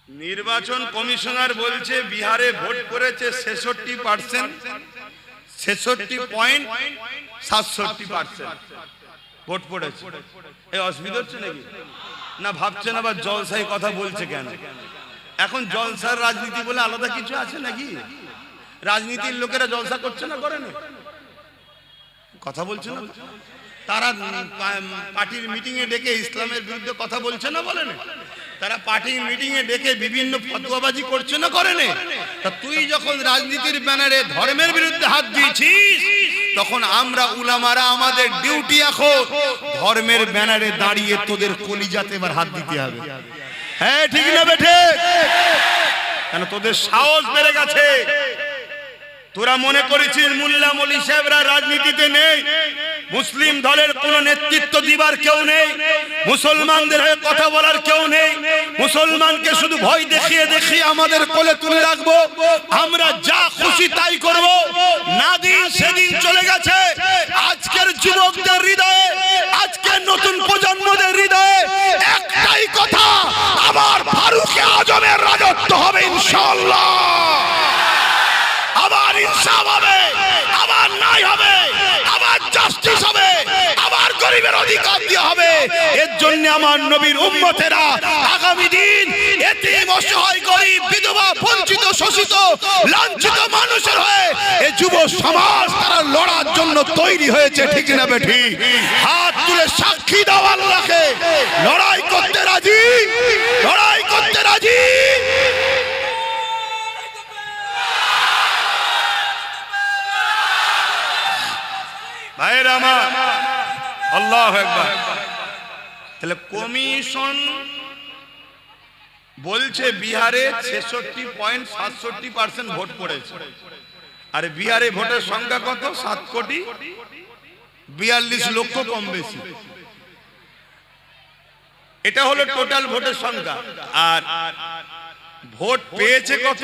নির্বাচন কমিশনার বলছে বিহারে ভোট করেছে 66%, 66.67% ভোট পড়েছে। এই অসুবিধা হচ্ছে নাকি? না ভাবছেন আবার জলসাই কথা বলছে কেন? এখন জলসার রাজনীতি বলে আলাদা কিছু আছে নাকি? রাজনীতির লোকেরা জলসা করছে না, করে না? কথা বলছে না? তারা পার্টির মিটিং এ ডেকে ইসলামের বিরুদ্ধে কথা বলছে না, বলে না? তারা পার্টির মিটিং এ ডেকে বিভিন্ন ফতোয়াবাজি করছে না, করে না? তা তুই যখন রাজনীতির ব্যানারে ধর্মের বিরুদ্ধে হাত দিয়েছিস, তখন আমরা উলামারা আমাদের ডিউটি এখন ধর্মের ব্যানারে দাঁড়িয়ে তোদের কলিজাতে এবার হাত দিতে হবে। হ্যাঁ, ঠিক না বেঠে? কেন তোদের সাহস বেড়ে গেছে। তোরা মনে করেছিস মোল্লা মলি সাহেবরা রাজনীতিতে নেই, মুসলিম দলের কোন নেতৃত্ব দিবার কেউ নেই, মুসলমানদের হয়ে কথা বলার কেউ নেই, মুসলমানকে শুধু ভয় দেখিয়ে দেখিয়ে আমাদের কোলে তুলে রাখবো, আমরা যা খুশি তাই করব। না দিন সেদিন চলে গেছে। আজকের যুবকদের হৃদয়ে, আজকের নতুন প্রজন্মদের হৃদয়ে একটাই কথা, আমার ফারুকে আজমের রাজত্ব হবে ইনশাআল্লাহ। আবার ইনসাফ হবে, আবার ন্যায় হবে, আবার জাস্টিস হবে, আবার গরিবের অধিকার দেওয়া হবে। এর জন্য আমার নবীর উম্মতেরা আগামী দিন এতিম, অসহায়, গরিব, বিধবা, বঞ্চিত, শোষিত, লাঞ্ছিত মানুষের হয়ে এই যুব সমাজ তারা লড়ার জন্য তৈরি হয়েছে। ঠিক না বেঠি? হাত তুলে সাক্ষী দাও আল্লাহকে, লড়াই করতে রাজি, লড়াই করতে রাজি। ভাইরা আমার, আল্লাহু আকবার। তাহলে কমিশন বলছে বিহারে 66.67% ভোট পড়েছে। আর বিহারে ভোটের সংখ্যা কত? 7,42,00,000 কম বেশি। এটা হলো টোটাল ভোটের সংখ্যা। আর ভোট পেয়েছে কত?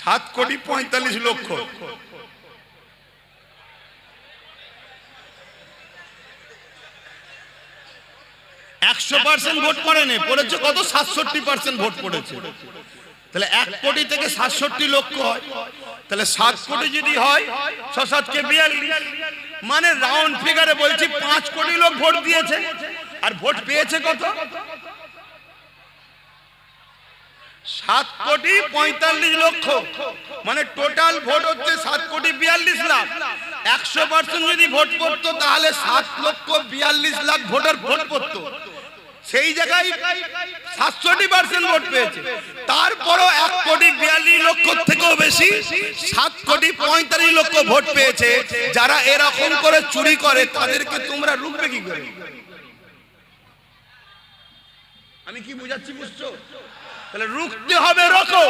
7,45,00,000। 100% ভোট পড়েনি, পড়েছে কত? 67% ভোট পড়েছে। তাহলে 1 কোটি থেকে 67 লক্ষ হয়। তাহলে 7 কোটি যদি হয়, 6 7 কে 42, মানে রাউন্ড ফিগারে বলছি 5 কোটি লোক ভোট দিয়েছে। আর ভোট পেয়েছে কত? 7,45,00,000। মানে টোটাল ভোট হচ্ছে 7,42,00,000। 100% যদি ভোট পড়তো তাহলে 7,42,00,000 ভোটার ভোট পড়তো। সেই জায়গায় 67% ভোট পেয়েছে। তারপরও 1,42,00,000 থেকেও বেশি 7,45,00,000 ভোট পেয়েছে। যারা এরকম করে চুরি করে তাদেরকে তোমরা রুখবে কি করে? আমি কি বুঝাচ্ছি, বুঝছো? তাহলে রুখতে হবে, রোখো।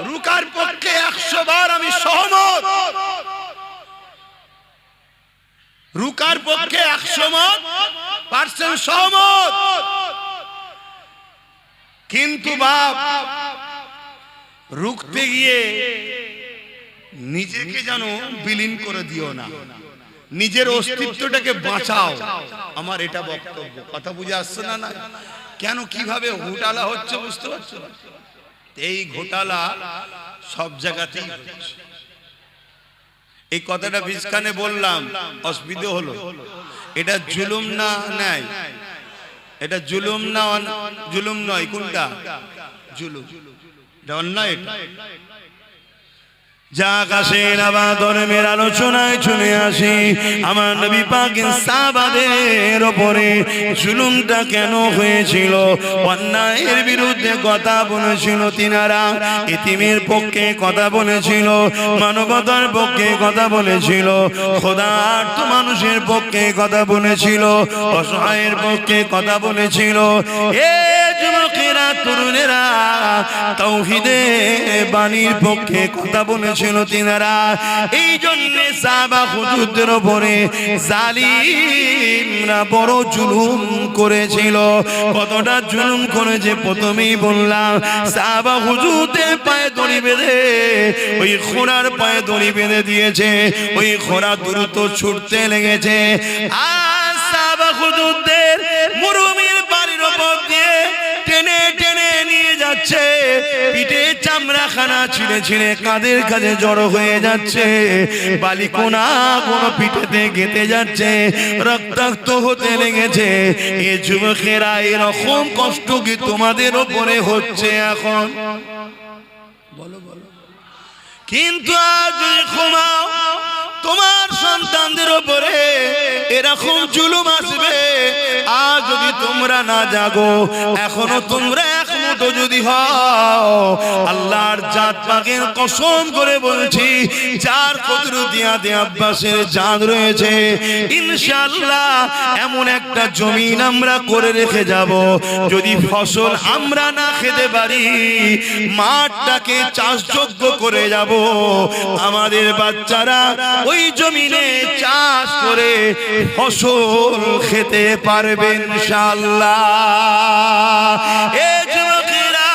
রুকার পক্ষে 100 বার আমি সহমত। রুকার পক্ষে 100% সহমত। কিন্তু বাপ, রুখতে গিয়ে নিজেকে যেন বিলীন করে দিও না, নিজের অস্তিত্বটাকে বাঁচাও। আমার এটা বক্তব্য। কথা বুঝে আসছে না? না কেন, কিভাবে ঘোটালা হচ্ছে বুঝতে পারছো? এই ঘোটালা সব জায়গাতেই হচ্ছে। এই কথাটা বিজখানে বললাম, অসুবিধা হলো। এটা জুলুম না ন্যায়? এটা জুলুম না? জুলুম নয়, কোনটা জুলুম? এটা অন্যায়। যাক আসেন আবার ধর্মের আলোচনায় চলে আসি। আমার নবী পাকের সাহাবাদের উপরে জুলুমটা কেন হয়েছিল? অন্যায়ের বিরুদ্ধে কথা বলেছিল তিনারা, এতিমের পক্ষে কথা বলেছিল, মানবতার পক্ষে কথা বলেছিল, খোদার্থ মানুষের পক্ষে কথা বলেছিল, অসহায়ের পক্ষে কথা বলেছিল। এ যুবকেরা, তরুণেরা, তাওহীদের বাণীর পক্ষে কথা বলেছিল তিনারা। এই জন্য সাহাবা হুজুরদের উপরে জালিমরা বড় জুলুম করেছিল। কতটা জুলুম করেছে প্রথমেই বললাম। সাহাবা হুজুরদের পায়ে দড়ি বেঁধে, ওই ঘোড়ার পায়ে দড়ি বেঁধে দিয়েছে। ওই ঘোড়া দ্রুত ছুটতে লেগেছে। আর সাহাবা হুজুরদের মরুভূমির বাড়ির উপর দিয়ে টেনে টেনে নিয়ে যাচ্ছে। যাচ্ছে, পিঠে চামড়াখানা ছিঁড়ে ছিঁড়ে কাঁধের কাছে জড়ো হয়ে যাচ্ছে, বালিকোনা কোনো পিঠেতে গেঁথে যাচ্ছে, রক্তাক্ত হতে লেগেছে। এ যুবকেরা এরকম কষ্ট কি তোমাদের ওপরে হচ্ছে এখন? বলো বলো। কিন্তু আজ ঘুমাও, তোমার সন্তানদের উপরে এরকম জুলুম আসবে। আজ যদি তোমরা না জাগো, এখনো তোমরা এক মুঠো যদি হও, আল্লাহর জাত পাকের কসম করে বলছি, যার কুদরতিয়াতে আব্বাসের জান রয়েছে, ইনশাআল্লাহ এমন একটা জমিন আমরা করে রেখে যাব, যদি ফসল আমরা না খেতে পারি, মাঠটাকে চাষযোগ্য করে যাব। আমাদের বাচ্চারা ওই জমিনে চাষ করে ফসল খেতে পারবে ইনশাআল্লাহ। এ যুবকেরা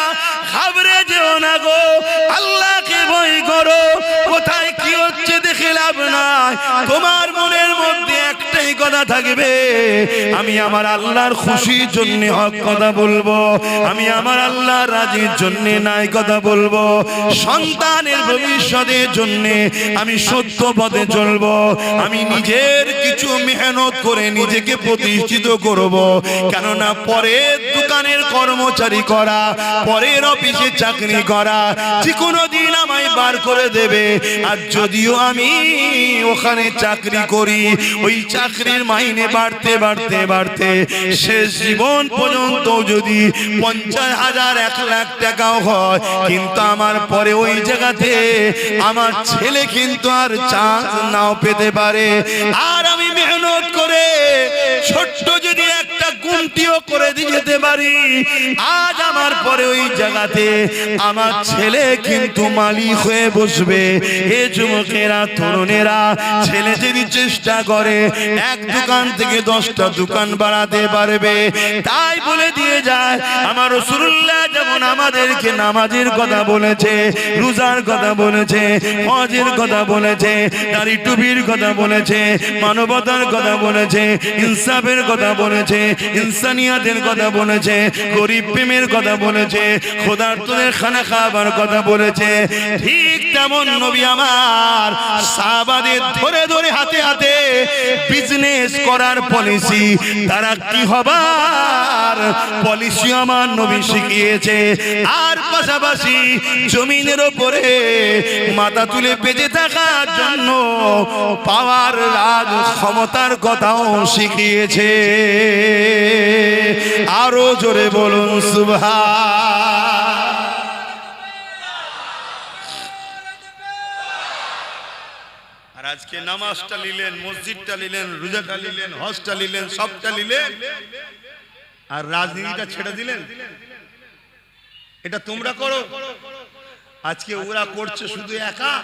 ঘাবড়ে যেও না গো, আল্লাহকে ভয় করো। কোথায় কি হচ্ছে দেখে লাভ নাই, তোমার মনের মধ্যে একটাই কথা থাকবে, আমি আমার আল্লাহর খুশির জন্য হক কথা বলবো, আমি আমার আল্লাহর রাজির জন্য নাই কথা বলবো, সন্তানের ভবিষ্যতের জন্য আমি সত্য পথে চলবো, আমি নিজের কিছু মেহনত করে নিজেকে প্রতিষ্ঠিত করব। কেননা পরের দোকানের কর্মচারী করা, পরের অফিসে চাকরি করা যে কোনো দিন আমায় বার করে দেবে। আর যদিও আমি ওখানে চাকরি করি, ওই চাকরির মাইনে বাড়তে বাড়তে বাড়তে শেষ জীবন পর্যন্ত যদি 50,000 1 লাখ টাকাও হয়, কিন্তু আমার পরে ওই জায়গাতে আমার ছেলে কিন্তু আর চান্স নাও পেতে পারে। আর আমি মেহনত করে ছোট্ট যদি একটা গুমটিও করে দিয়ে যেতে পারি, আজ আমার পরে ওই জায়গাতে আমার ছেলে কিন্তু মালিক হয়ে বসবে। এ যুবকেরা, তরুণেরা, ছেলে যদি চেষ্টা করে এক দোকান থেকে 10টা দোকান বাড়াতে পারবে। তাই বলে দিয়ে যায় আমার রাসূলুল্লাহ যেমন আমাদেরকে নামাজের কথা বলেছে, রোজার কথা বলেছে, হজের কথা বলেছে, দাড়ি টুপির কথা বলেছে, মানবতার কথা বলেছে, ইনসাফের কথা বলেছে, ইনসানিয়াতের কথা বলেছে, গরিব প্রেমের কথা বলেছে, খোদার্তদের খানা খাবার কথা বলেছে, ঠিক তেমন নবী আমার সাহাবাদের ধরে ধরে হাতে হাতে বিজনেস করার পলিসি, তারা কি হবার পলিসি আমার নবী শিখিয়েছে। আর পাশাপাশি জমিনের উপরে মাথা তুলে বেঁচে থাকার জন্য পাওয়ার রাজ ক্ষমতার কথাও শিখিয়েছে। আরো জোরে বলুন সুবহান। আর আজকে নামাজটা নিলেন, মসজিদটা নিলেন, রোজাটা নিলেন, হজটা নিলেন, সবটা নিলেন, আর রাজনীতিটা ছেড়ে দিলেন। এটা তোমরা করো, আজকে ওরা করছে শুধু একা।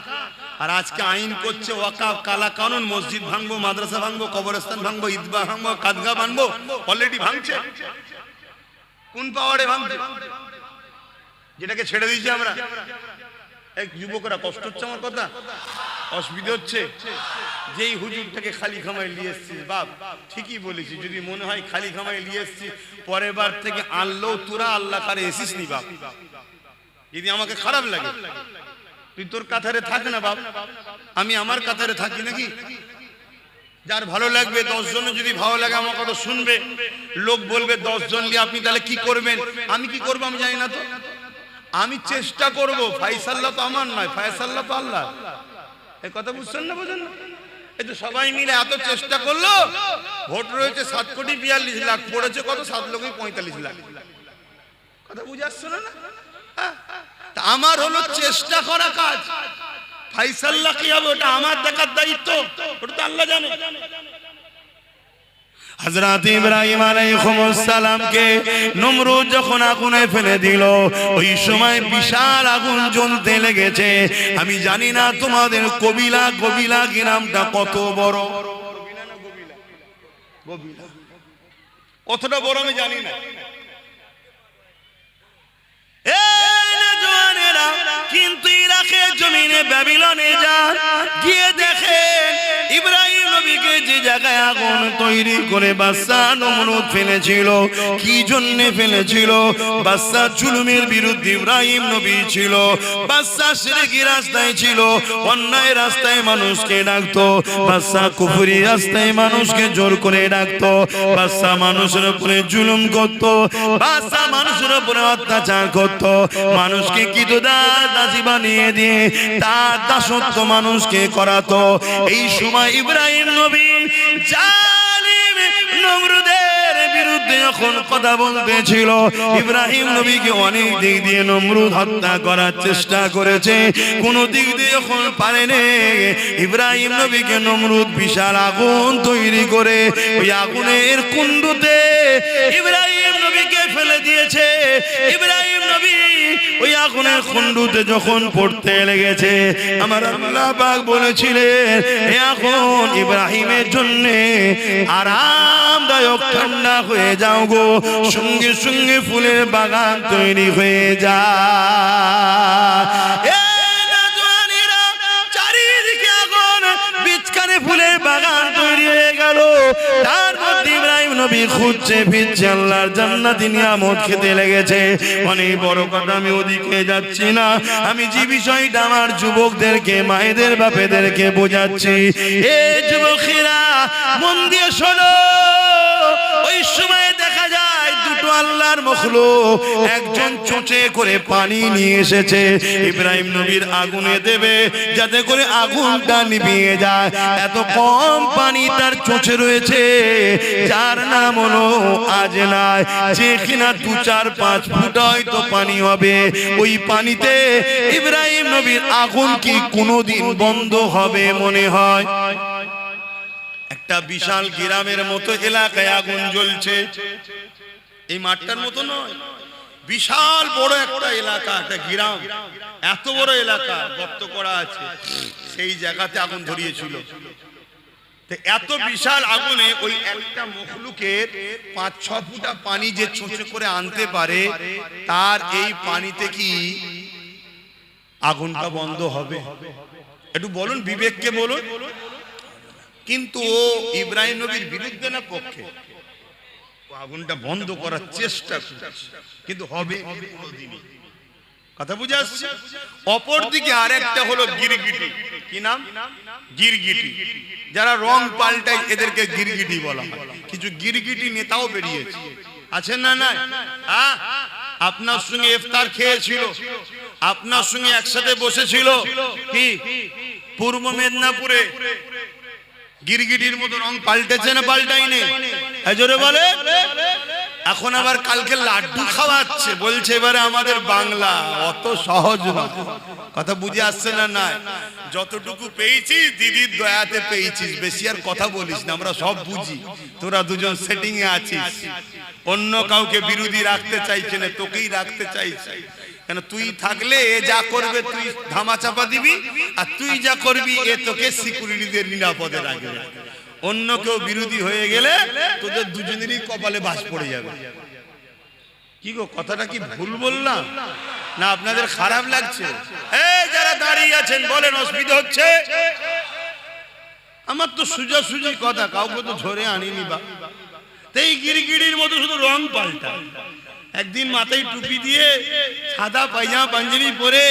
আর আজকে আইন করছে ওয়াকাফ, কালা কানুন, মসজিদ ভাঙবো, মাদ্রাসা ভাঙবো, কবরস্থান ভাঙবো, ঈদগাহ ভাঙবো, কাদগা ভাঙবো। অলরেডি ভাঙছে। কোন পাওয়ারে ভাঙছে? যেটাকে ছেড়ে দিয়েছি আমরা। এক যুবকরা, কষ্ট হচ্ছে আমার কথা, অসুবিধা হচ্ছে। যেই হুজুরটাকে খালি খামাই নিয়ে এসছিস, বাপ ঠিকই বলেছি, যদি মনে হয় খালি খামাই নিয়ে এসছিস, পরের বার থেকে আনলেও তোরা আল্লাহ কারে এসিস নি বাপ। যদি আমাকে খারাপ লাগে, তুই তোর কাতারে থাক না বাপ, আমি আমার কাতারে থাকি নাকি? যার ভালো লাগবে 10 জনে যদি ভালো লাগে আমার কথা শুনবে, লোক বলবে 10 জন নিয়ে আপনি তাহলে কি করবেন? আমি কি করবো আমি জানি না তো, আমি চেষ্টা করব। ফায়সালা তো আমার নয়, ফায়সালা তো আল্লাহ। এই কথা বুঝছেন না? বোঝেন না? এই তো সবাই মিলে এত চেষ্টা করলো, ভোট রয়েছে 7,42,00,000, পড়েছে কত? 7,45,00,000। কথা বুঝে আসছে না? আমার হলো চেষ্টা করা কাজ। ফায়সালা কি হবে ওটা আমার দেখার দায়িত্ব, ওটা তো আল্লাহ জানে। হযরত ইব্রাহিম আলাইহিস সালামকে নমরুদ যখন আগুনে ফেলে দিল, ওই সময় বিশাল আগুন জ্বলতে লেগেছে। আমি জানি না তোমাদের কবিলা গ্রামটা কত বড়, কতটা বড় আমি জানি না। কিন্তু ইরাকের জমিনে, ব্যাবিলনে যান, গিয়ে দেখেন ইব্রাহিম নবীকে যে জায়গায় আগুন তৈরি করে বাদশা নমরুদ ফেলেছিল, কি জন্য ফেলেছিল? বাদশা জুলুমের বিরুদ্ধে ইব্রাহিম নবী ছিল, বাদশা শিরকি রাস্তায় ছিল, অন্যায় রাস্তায় মানুষকে ডাকতো, বাদশা কুফরি রাস্তায় মানুষকে জোর করে ডাকতো, বাদশা মানুষের উপরে জুলুম করত, বাদশা মানুষের উপরে অত্যাচার করত, মানুষকে দাসী বানিয়ে দিয়ে তার দাসত্ব মানুষকে করাতো। এই সময় ইব্রাহিম নবী জালিম নমরুদের বিরুদ্ধে যখন কথা বলতেছিল, ইব্রাহিম নবীকে অনেক দিক দিয়ে নমরুদ হত্যা করার চেষ্টা করেছে, কোন দিক দিয়ে যখন পারেনি, ইব্রাহিম নবীকে নমরুদ বিশাল আগুন তৈরি করে ওই আগুনের কুণ্ডুতে ইব্রাহিম নবীকে ফেলে দিয়েছে। ইব্রাহিম নবী ওই আগুনের কুণ্ডুতে যখন পড়তে লেগেছে, আমার আল্লাহ পাক বলেছিলেন এই আগুন ইব্রাহিমের জন্য আরামদায়ক ঠান্ডা হয়ে যাও গো, সঙ্গে সঙ্গে ফুলের বাগান তৈরি হয়ে যায়। চারিদিকে আগুন, বিচখানে ফুলের বাগান তৈরি হয়ে গেল। তার মধ্যে ইব্রাহিম নবী খুঁজছে ফিরছে, আল্লাহর জান্নাতি নিয়ামত খেতে লেগেছে। অনেক বড় কথা, আমি ওদিকে যাচ্ছি না, আমি যে বিষয়টা আমার যুবকদেরকে, মায়েদের বাপেদেরকে বোঝাচ্ছি, এ যুবকেরা মন দিয়ে শোনো। ওই সময় দেখা যায় দুটো আল্লাহর মখলুক, একজন চোঁচে করে পানি নিয়ে এসেছে, ইব্রাহিম নবীর আগুনে দেবে যাতে করে আগুনটা নিভিয়ে যায়। এত কম পানি তার চোঁচে রয়েছে, যার নাম হলো আজনাই, যে কিনা 2-4-5 ফুট হয়তো পানি হবে। ওই পানিতে ইব্রাহিম নবীর আগুন কি কোনোদিন বন্ধ হবে মনে হয়? একটা বিশাল গ্রামের মতো এলাকায় আগুন জ্বলছে, এই মাঠটার মতো নয়, বিশাল বড় একটা এলাকা, একটা গ্রাম, এত বড় এলাকা গর্ত করা আছে, সেই জায়গাতে আগুন ধরিয়েছিল। এত বিশাল আগুনে ওই একটা মখলুকের 5-6 ফুটা পানি যে চোঁচে করে আনতে পারে, তার এই পানিতে কি আগুনটা বন্ধ হবে? একটু বলুন, বিবেককে বলুন। কিন্তু ও ইব্রাহিম নবীর বিরুদ্ধে না পক্ষে, আগুনটা বন্ধ করার চেষ্টা করছে, কিন্তু হবে কোনদিনই। কথা বুঝে আসছে? অপরদিকে আরেকটা হলো গিরগিটি। কি নাম? গিরগিটি। যারা রং পাল্টায় এদেরকে গিরগিটি বলা হয়। কিছু গিরগিটি নেতাও বেরিয়েছে, আছেন না? না, আপনার সঙ্গে ইফতার খেয়েছিল, আপনার সঙ্গে একসাথে বসেছিল, কি পূর্ব মেদিনীপুরে গিরগিটির মতো রং পাল্টেছে না পাল্টাইনি? জোরে বলে। এখন আবার কালকে লাড্ডু খাওয়াচ্ছে, বলছে এবারে আমাদের বাংলা। অত সহজ না, কথা বুঝে আসছে না? না, যতটুকু পেয়েছিস দিদির দয়াতে পেয়েছিস, বেশি আর কথা বলিস না, আমরা সব বুঝি। তোরা দুজন সেটিং এ আছিস, অন্য কাউকে বিরোধী রাখতে চাইছে না, তোকেই রাখতে চাইছে। কেন? তুই থাকলে এ যা করবে তুই ধামা চাপা দিবি, আর তুই যা করবি এ তোকে সিকিউরিটিদের নিরাপদে রাখবে। অন্য কেউ বিরোধী হয়ে গেলে তোদের দুজনেরই কপালে বাস পড়ে যাবে। কি গো, কথাটা কি ভুল বললাম না? আপনাদের খারাপ লাগছে? এই যারা দাঁড়িয়ে আছেন বলেন, অসুবিধা হচ্ছে? আমার তো সোজাসুজি কথা, কাউকে তো ধরে আনিনি। বা এই গিরগিটির মতো শুধু রং পাল্টা। একদিন মাথায় টুপি দিয়ে সাদা পায়জামা পাঞ্জাবি পরে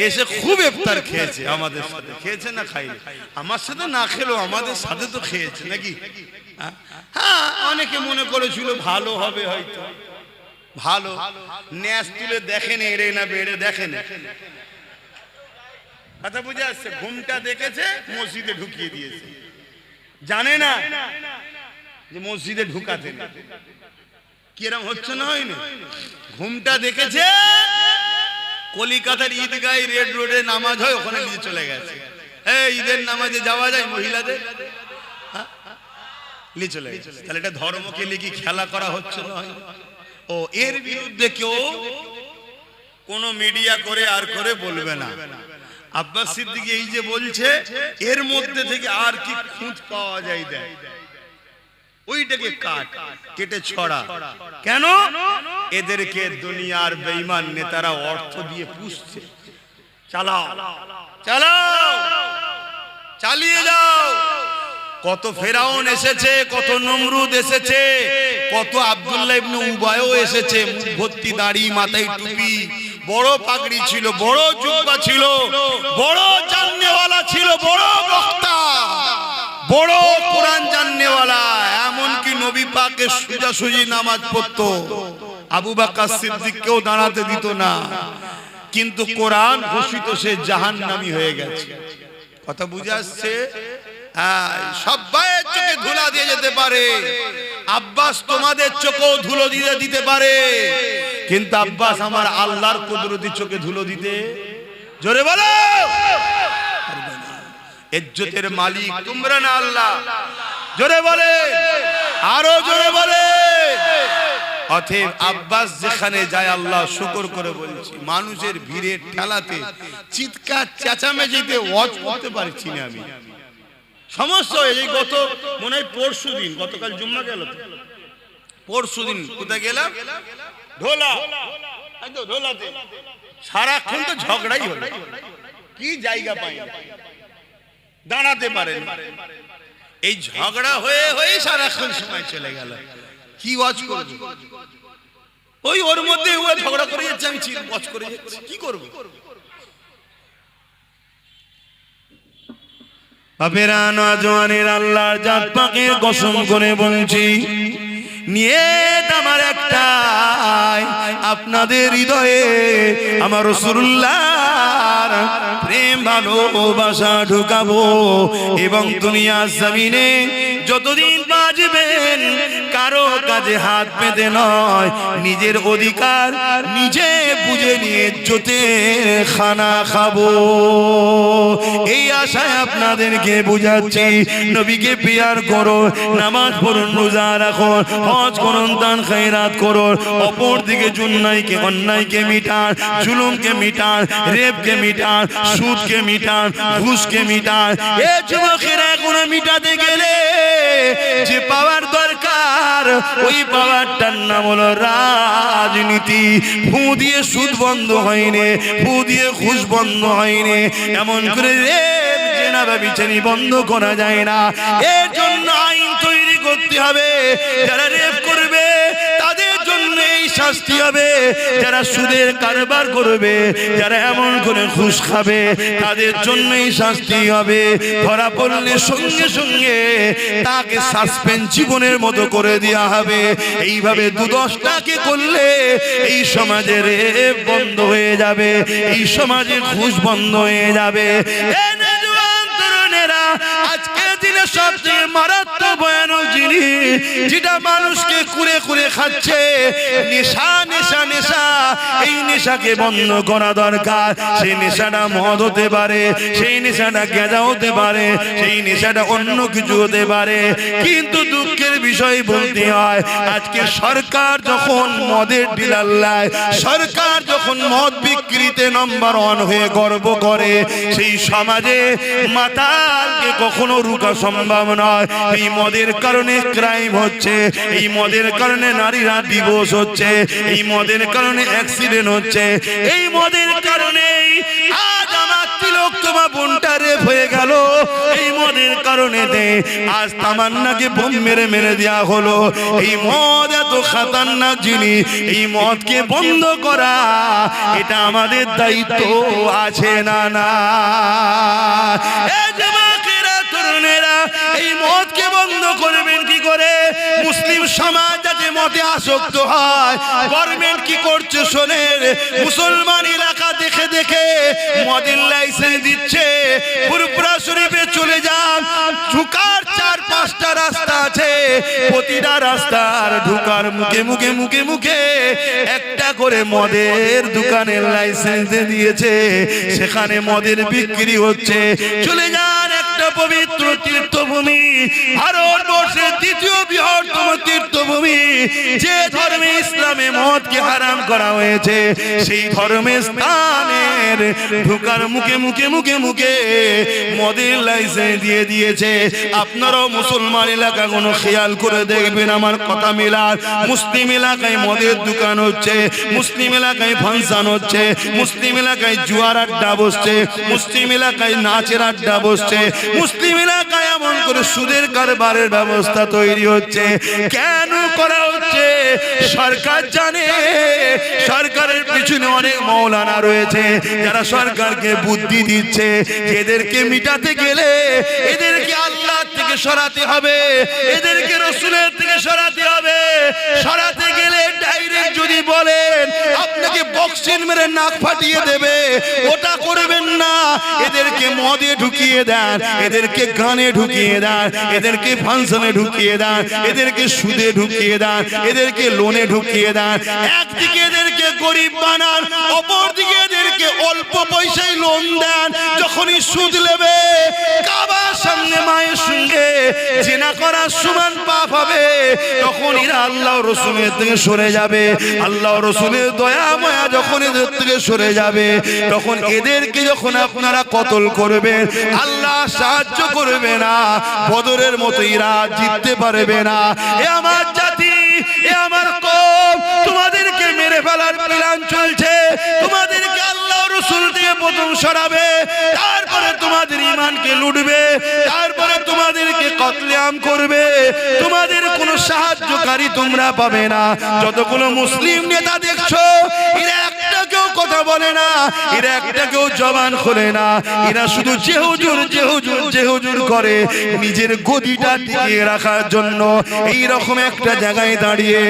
এসে খুব ইফতার খেয়েছে আমাদের সাথে। খেয়েছে না খাইনি? আমার সাথে না খেলো, আমাদের সাথে তো খেয়েছে নাকি? হ্যাঁ, অনেকে মনে করেছিল ভালো হবে, হয়তো ভালো। ন্যাস তুলে দেখেন এড়ে না বেড়ে দেখেন। কথা বুঝে আসছে? ঘুমটা দেখেছে, মসজিদে ঢুকিয়ে দিয়েছে, জানে না যে মসজিদে ঢুকাতে কিরম হচ্ছে না হয়নি? ঘুমটা দেখেছে, কলিকাতার ঈদগাঁয় রেড রোডে নামাজ হয়, ওখানে নিয়ে চলে গেছে। এই ঈদের নামাজে যাওয়া যায় মহিলাদের? নিয়ে চলে গেছে। তাহলে এটা ধর্মকে নিয়ে কি খেলা করা হচ্ছে না? ও এর বিরুদ্ধে কেউ কোন মিডিয়া করে আর করে বলবে না। আব্বাস সিদ্দিকী এই যে বলছে, এর মধ্যে থেকে আর কি খুঁত পাওয়া যায় দেয়, ওইটাকে কেটে ছড়া। কেন? এদেরকে দুনিয়ার বেঈমান নেতারা অর্থ দিয়ে পুষছে। চালাও চালাও, চালিয়ে যাও। কত ফেরাউন এসেছে, কত নমরুদ এসেছে, কত আব্দুল্লাহ ইবনে উবায়ও এসেছে, মুখ ভর্তি দাড়ি, মাথায় টুপি, বড় পাগড়ি ছিল, বড় জুব্বা ছিল, বড় জাননেওয়ালা ছিল, বড় বক্তা, বড় কোরআন জাননেওয়ালা। এমনকি নবী পাকের সোজাসুজি নামাজ পড়তো, আবু বকর সিদ্দিককেও দাঁড়াতে দিত না। কিন্তু কোরআন ঘোষিত সে জাহান্নামী হয়ে গেছে। কথা বুঝে আসছে? সবাই চোখে ধুলা দিয়ে যেতে পারে, আব্বাস তোমাদের চোখেও ধুলো দিয়ে দিতে পারে, কিন্তু আব্বাস আমার আল্লাহর কুদরতি চোখে ধুলো দিতে, জোরে বলো, ইজ্জতের মালিক তোমরা না আল্লাহ, জোরে বলে, আরো জোরে বলে। অতএব আব্বাস যেখানে যায় আল্লাহ শুকর করে বলছি, মানুষের ভিড়ে ঠেলাতে, চিৎকার চেঁচামেচিতে ওয়াজ করতে পারছি না আমি। সমস্যা এই গত মনে হয় পরশু দিন, গতকাল জুম্মা গেল, পরশু দিন কোথায় গেলাম, ঢোলা, ঢোলাতে সারাক্ষণ তো ঝগড়াই হলো, কি জায়গা পাই দাঁড়াতে পারেন, এই ঝগড়া হয়ে হয়ে সারাক্ষণ সময় চলে গেল। কি ওয়াজ করব, ওই ওর মধ্যে ও ঝগড়া করে যাচ্ছে, আমি ওয়াজ করে যাচ্ছি, কি করব? বাপেরা, নওজওয়ানের আল্লাহর জাত পাকের কসম করে বলছি, নিয়ত আমার একটাই, আপনাদের হৃদয়ে আমার রাসূলুল্লাহর প্রেম ভালোবাসা ঢুকাবো এবং দুনিয়ার জমিনে যতদিন বাঁচবেন কারো কাজে হাত পেতে নয়, নিজের অধিকার নিজে বুঝে নিয়ে ইজ্জতের খানা খাবো। এই আশায় আপনাদেরকে বুঝাচ্ছি, নবীকে পিয়ার করো, নামাজ পড়ুন, রোজা রাখুন, হজ করুন, দান খয়রাত করুন, অপর দিকে জুন্নাইকে অন্যায়কে মিটান, জুলুমকে মিটান, রেপকে মিটান, সুদকে মিটান, ঘুষকে মিটান। এ যুবকেরা এখন মিটাতে গেলে যে পাওয়ার দরকার, ওই পাওয়ারটার নাম হলো রাজনীতি। ফু দিয়ে সুদ বন্ধ হয়নি, ফু দিয়ে ঘুষ বন্ধ হয়নি, এমন করে রেপ জেনা ব্যভিচারী বন্ধ করা যায় না। এর জন্য আইন তৈরি করতে হবে, যারা রেপ করবে তাদের জন্য এই শাস্তি হবে, যারা সুদের কারবার করবে, যারা এমন করে ঘুষ খাবে তাদের জন্য এই শাস্তি হবে। ধরা পড়লে সঙ্গে সঙ্গে তাকে সাসপেন্ড জীবনের মতো করে দেওয়া হবে। এইভাবে ২-১০টাকে করলে এই সমাজে রেপ বন্ধ হয়ে যাবে, এই সমাজে ঘুষ বন্ধ হয়ে যাবে। আজকের দিনে সবচেয়ে মারাত্মক ভয়ানক জিনিস যেটা মানুষকে কুরে কুরে খাচ্ছে, নেশা, নেশা, নেশা। এই নেশাকে বন্ধ করা দরকার। সেই নেশাটা মদ হতে পারে, সেই নেশাটা গাঁজা হতে পারে, সেই নেশাটা অন্য কিছু হতে পারে। কিন্তু দুঃখের বিষয় বলতে হয়, আজকে সরকার যখন মদের ডিলার লায়, সরকার যখন মদ বিক্রিতে নম্বর 1 হয়ে গর্ব করে, সেই সমাজে মাতালকে কখনো রুখা সম্ভব নয়। এই মদের কারণে ক্রাইম হচ্ছে, এই মদের কারণে নারীরা ডিভোর্স হচ্ছে, এই মদের কারণে অ্যাক্সিডেন্ট হচ্ছে, এই মদের কারণেই আজ আমার তিলক তোমার বোনটা রেপ হয়ে গেল। এই মদের কারণে আজ তামান্নাকে বোম মেরে মেরে দেওয়া হলো। এই মদ এত খাতারনাক জিনিস, এই মদকে বন্ধ করা এটা আমাদের দায়িত্ব আছে না? না, এই মদকে বন্ধ করবেন কি করে? মুসলিম সমাজ যাতে মদে আসক্ত হয়, গভর্নমেন্ট কি করছে শোনেন, মুসলমান এলাকা দেখে দেখে মদের লাইসেন্স দিচ্ছে। ফুরফুরা শরীফে চলে যান, ঢুকার 4-5টা রাস্তা আছে, প্রতিটা রাস্তার ঢুকার মুখে মুখে মুখে মুখে একটা করে মদের দোকানের লাইসেন্স দিয়েছে, সেখানে মদের বিক্রি হচ্ছে। চলে যান একটা পবিত্র তীর্থভূমি, ভারতবর্ষের দ্বিতীয় বৃহত্তম তীর্থভূমি, যে ধর্মে ইসলামে মদকে হারাম করা হয়েছে, সেই ধর্মের স্থানে ইমানের ঢোকার মুখে মুখে মুখে মুখে মদের লাইসেন্স দিয়ে দিয়েছে। আপনারাও মুসলমান এলাকা কোনো খেয়াল করে দেখবেন, আমার কথা মিলার। মুসলিম এলাকায় মদের দোকান হচ্ছে, মুসলিম এলাকায় ফাংশন হচ্ছে, মুসলিম এলাকায় জুয়ার আড্ডা বসছে, মুসলিম এলাকায় নাচের আড্ডা বসছে, মুসলিম এলাকায় এমন করে সুদের কারবারের ব্যবস্থা তৈরি হচ্ছে। কেন করা হচ্ছে সরকার জানে। সরকারের পিছনে অনেক মৌলানা রয়েছে যারা সরকারকে বুদ্ধি দিচ্ছে যে এদেরকে মিটাতে গেলে এদেরকে আল্লাহ থেকে সরাতে হবে, এদেরকে রসুলের থেকে সরাতে হবে। সরাতে গেলে ডাইরেক্ট যদি বলেন আপনাকে বক্সিং মেরে নাক ফাটিয়ে দেবে, ওটা করবেন না। এদেরকে মদে ঢুকিয়ে দেন, এদেরকে গানে ঢুকিয়ে দেন, এদেরকে ফাংশনে ঢুকিয়ে দেন, এদেরকে সুদে ঢুকিয়ে দেন, এদেরকে লোনে ঢুকিয়ে দেন। একদিকে এদেরকে গরিব বানান, অপরদিকে এদেরকে অল্প পয়সায় লোন দেন। যখনই সুদ নেবে কাবার সামনে মায়ের সঙ্গে জিনা করার সমান পাপ হবে, তখন এরা আল্লাহ রসুলের থেকে সরে যাবে। আল্লাহ রসুলের দয়া মায়া যখন এদের থেকে সরে যাবে, তখন এদেরকে যখন আপনারা কতল করবেন আল্লাহ সাহায্য করবে না। বদরের মতো এরা জিততে পারবে না। এ আমার জাতি, এ আমার কওম, তোমাদেরকে মেরে ফেলার প্ল্যান চলছে। তোমাদেরকে আল্লাহ রসুল থেকে প্রথম সরাবে, তারপরে তোমাদের ঈমানকে লুটবে, তারপরে তোমাদেরকে কতলেআম করবে। তোমাদের কোনো সাহায্যকারী তোমরা পাবে না। যতগুলো মুসলিম নেতা দেখছো এরা একটা কেউ কথা বলে না, এরা একটা কেউ জবান খোলে না। এরা শুধু যে হুজুর যে হুজুর যে হুজুর করে নিজের গদিটা টিকিয়ে রাখার জন্য। এই রকম একটা জায়গায় দাঁড়িয়ে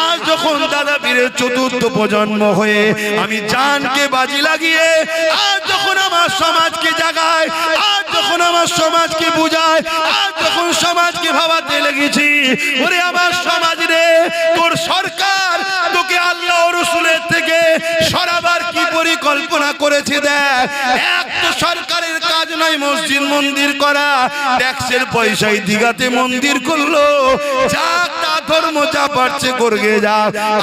আজ যখন দাদা পীরের চতুর্থ প্রজন্ম হয়ে আমি জানকে বাজি লাগিয়ে আজ যখন আমার সমাজকে জাগায়, আজ যখন আমার সমাজকে বুঝায়, আজ যখন সমাজকে ভাবাতে লেগেছি, ওরে আমার সমাজ রে, তোর সরকার তোকে আল্লাহ রসুলের থেকে সরাবার কি পরিকল্পনা করেছে দেখ। এক তো সরকারের কাজ নয় মসজিদ মন্দির করা, ট্যাক্সের পয়সায় দিঘাতে মন্দির করলো, যা তা ধর্ম যা পারছে করগে যা।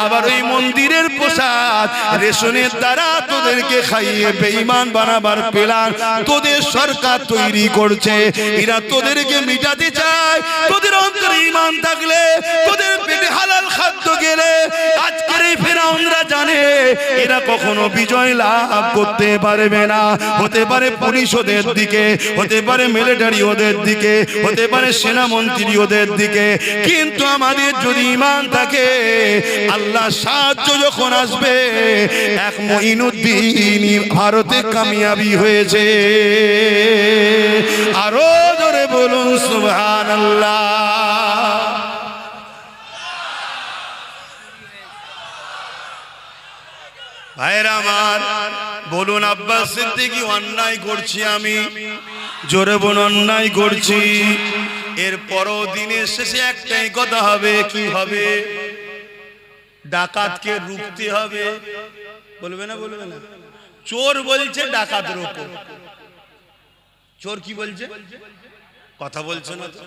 আবার ওই মন্দিরের প্রসাদ রেশনের দ্বারা তোদেরকে খাইয়ে বেঈমান বানাবার প্ল্যান তোদের সরকার তৈরি করছে। এরা তোদেরকে মিটাতে চায়। তোদের অন্তরে ঈমান থাকলে, তোদের পেটে হালাল খাদ্য গেলে, আজকের এই ফেরাউনরা জানে এরা কখনো বিজয় লাভ করতে পারবে না। হতে পারে পুলিশ ওদের দিকে, হতে পারে মিলিটারি ওদের দিকে, হতে পারে সেনামন্ত্রী ওদের দিকে, কিন্তু আমাদের যদি ঈমান থাকে আল্লাহ সাহায্য যখন আসবে। এক মঈনুদ্দিন ভারতে কামিয়াবি হয়েছে। আরো জোরে বলুন সুবহানাল্লাহ। ভাইরা আমার, বলুন আব্বাস সিদ্দিকী অন্যায় করছি আমি, জোরে বলুন অন্যায় করছি। এর পরও দিনের শেষে একটাই কথা হবে, কি হবে? ডাকাতকে রুখতে হবে। বলবে না? বলবে না? চোর বলছে ডাকাত রোকো। চোর কি বলছে? কথা বলছে না তো।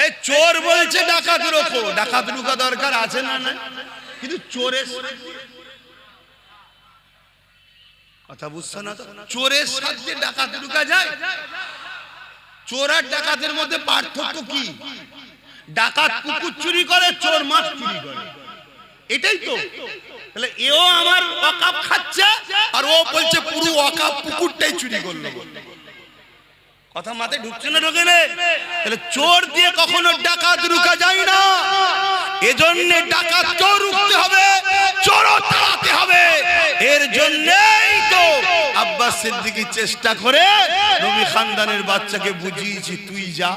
এই চোর বলছে ডাকাত রোকো। ডাকাত রুকা দরকার আছে না? না, কিন্তু চোরের কথা বুঝছো না তো। চোরের সাথে ডাকাত ঢুকা যায়? চোর আর ডাকাতের মধ্যে পার্থক্য কি? ডাকাত কুকুর চুরি করে, চোর মাছ চুরি করে, এটাই তো। তাহলে এও আমার ওয়াকাফ খাচ্ছে আর ও বলছে পুরো ওয়াকাফ পুকুরটাই চুরি করলো। কথা মাথায় ঢুকছে না? ঢোকে না? তাহলে চোর দিয়ে কখনো ডাকাত রুকা যায় না। এজন্য ডাকাতকেও রুখতে হবে, চোরও তাড়াতে হবে। এর জন্যই তো আব্বাস সিদ্দিকী চেষ্টা করে নবী খানদানের বাচ্চাকে বুঝিয়েছি, তুই যা,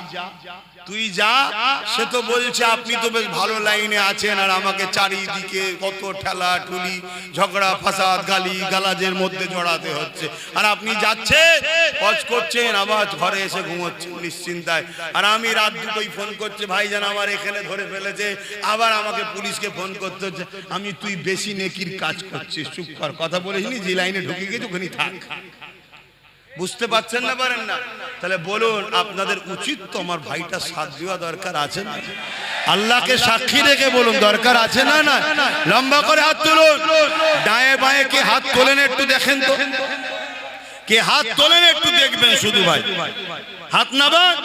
তুই যা। সে তো বলছে আপনি তো বেশ ভালো লাইনে আছেন, আর আমাকে চারিদিকে কত ঠেলা ঠুলি, ঝগড়া ফাসাদ, গালি গালাজের মধ্যে জড়াতে হচ্ছে। আর আপনি যাচ্ছেন, হজ করছেন, আবার ঘরে এসে ঘুমোচ্ছেন নিশ্চিন্তায়। আর আমি রাত দুটোই ফোন করছে, ভাইজান আমার এখানে ধরে ফেলেছে, আবার আমাকে পুলিশকে ফোন করতে হচ্ছে। আমি তুই বেশি নেকির কাজ করছিস, চুপ কর, কথা বলিসনি, যে লাইনে ঢুকে গেছে ওখানে থাক। বুঝতে পারছেন না, পারেন না? তাহলে বলুন, আপনাদের উচিত তো আমার ভাইটা সাথ দেওয়া দরকার আছে না? আল্লাহকে সাক্ষী রেখে বলুন, দরকার আছে না? না, লম্বা করে হাত তুলুন। ডায়ে বাঁয়ে কে হাত তোলেন একটু দেখেন তো, কে হাত তোলেন একটু দেখবেন শুধু ভাই, হাত নামান।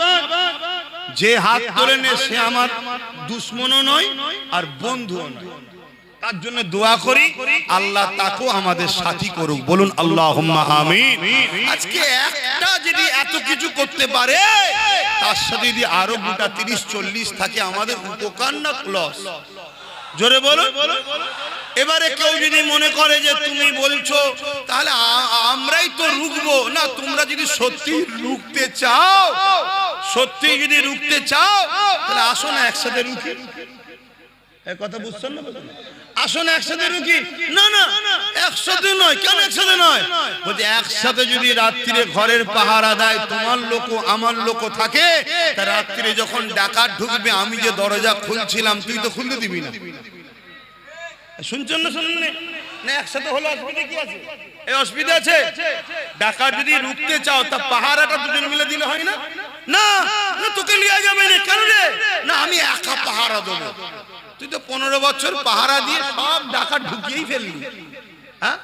যে হাত তোলেন সে আমার দুশ্মনও নয় আর বন্ধুও নয়। তার জন্য দোয়া করি আল্লাহ তাকেও আমাদের সাথী করুক। বলুন আল্লাহুম্মা আমিন। আজকে একটা যদি এত কিছু করতে পারে, তার সাথে যদি আরো গোটা 30-40 থাকে, আমাদের উপকার না লস? জোরে বলুন। এবারে কেউ যদি মনে করে যে তুমি বলছো তাহলে আমরাই তো রুখবো না, তোমরা যদি সত্যি রুখতে চাও, সত্যি যদি রুখতে চাও, তাহলে আসো না একসাথে রুখি। এই কথা বুঝছেন না? আসো না একসাথে রুখি। না না, একসাথে নয়। কেন একসাথে নয়? বলছে একসাথে যদি রাত্রিরে ঘরের পাহারা দেয়, তোমার লোক আমার লোক থাকে, তা রাত্রিরে যখন ডাকাত ঢুকবে, আমি যে দরজা খুলছিলাম তুই তো খুলতে দিবি না। শুনছেন না? শুনুন না, একসাথে হলো অসুবিধা কি আছে? এই অসুবিধা আছে? ডাকাত যদি রুখতে চাও, তা পাহারাটা দুজন মিলে দিলে হয় না? না না, তোকে লিয়া যাবে না। কেন রে? না, আমি একা পাহারা দেবো। তুই তো 15 বছর পাহারা দিয়ে সব ডাকাত ঢুকিয়েই ফেললি। হ্যাঁ,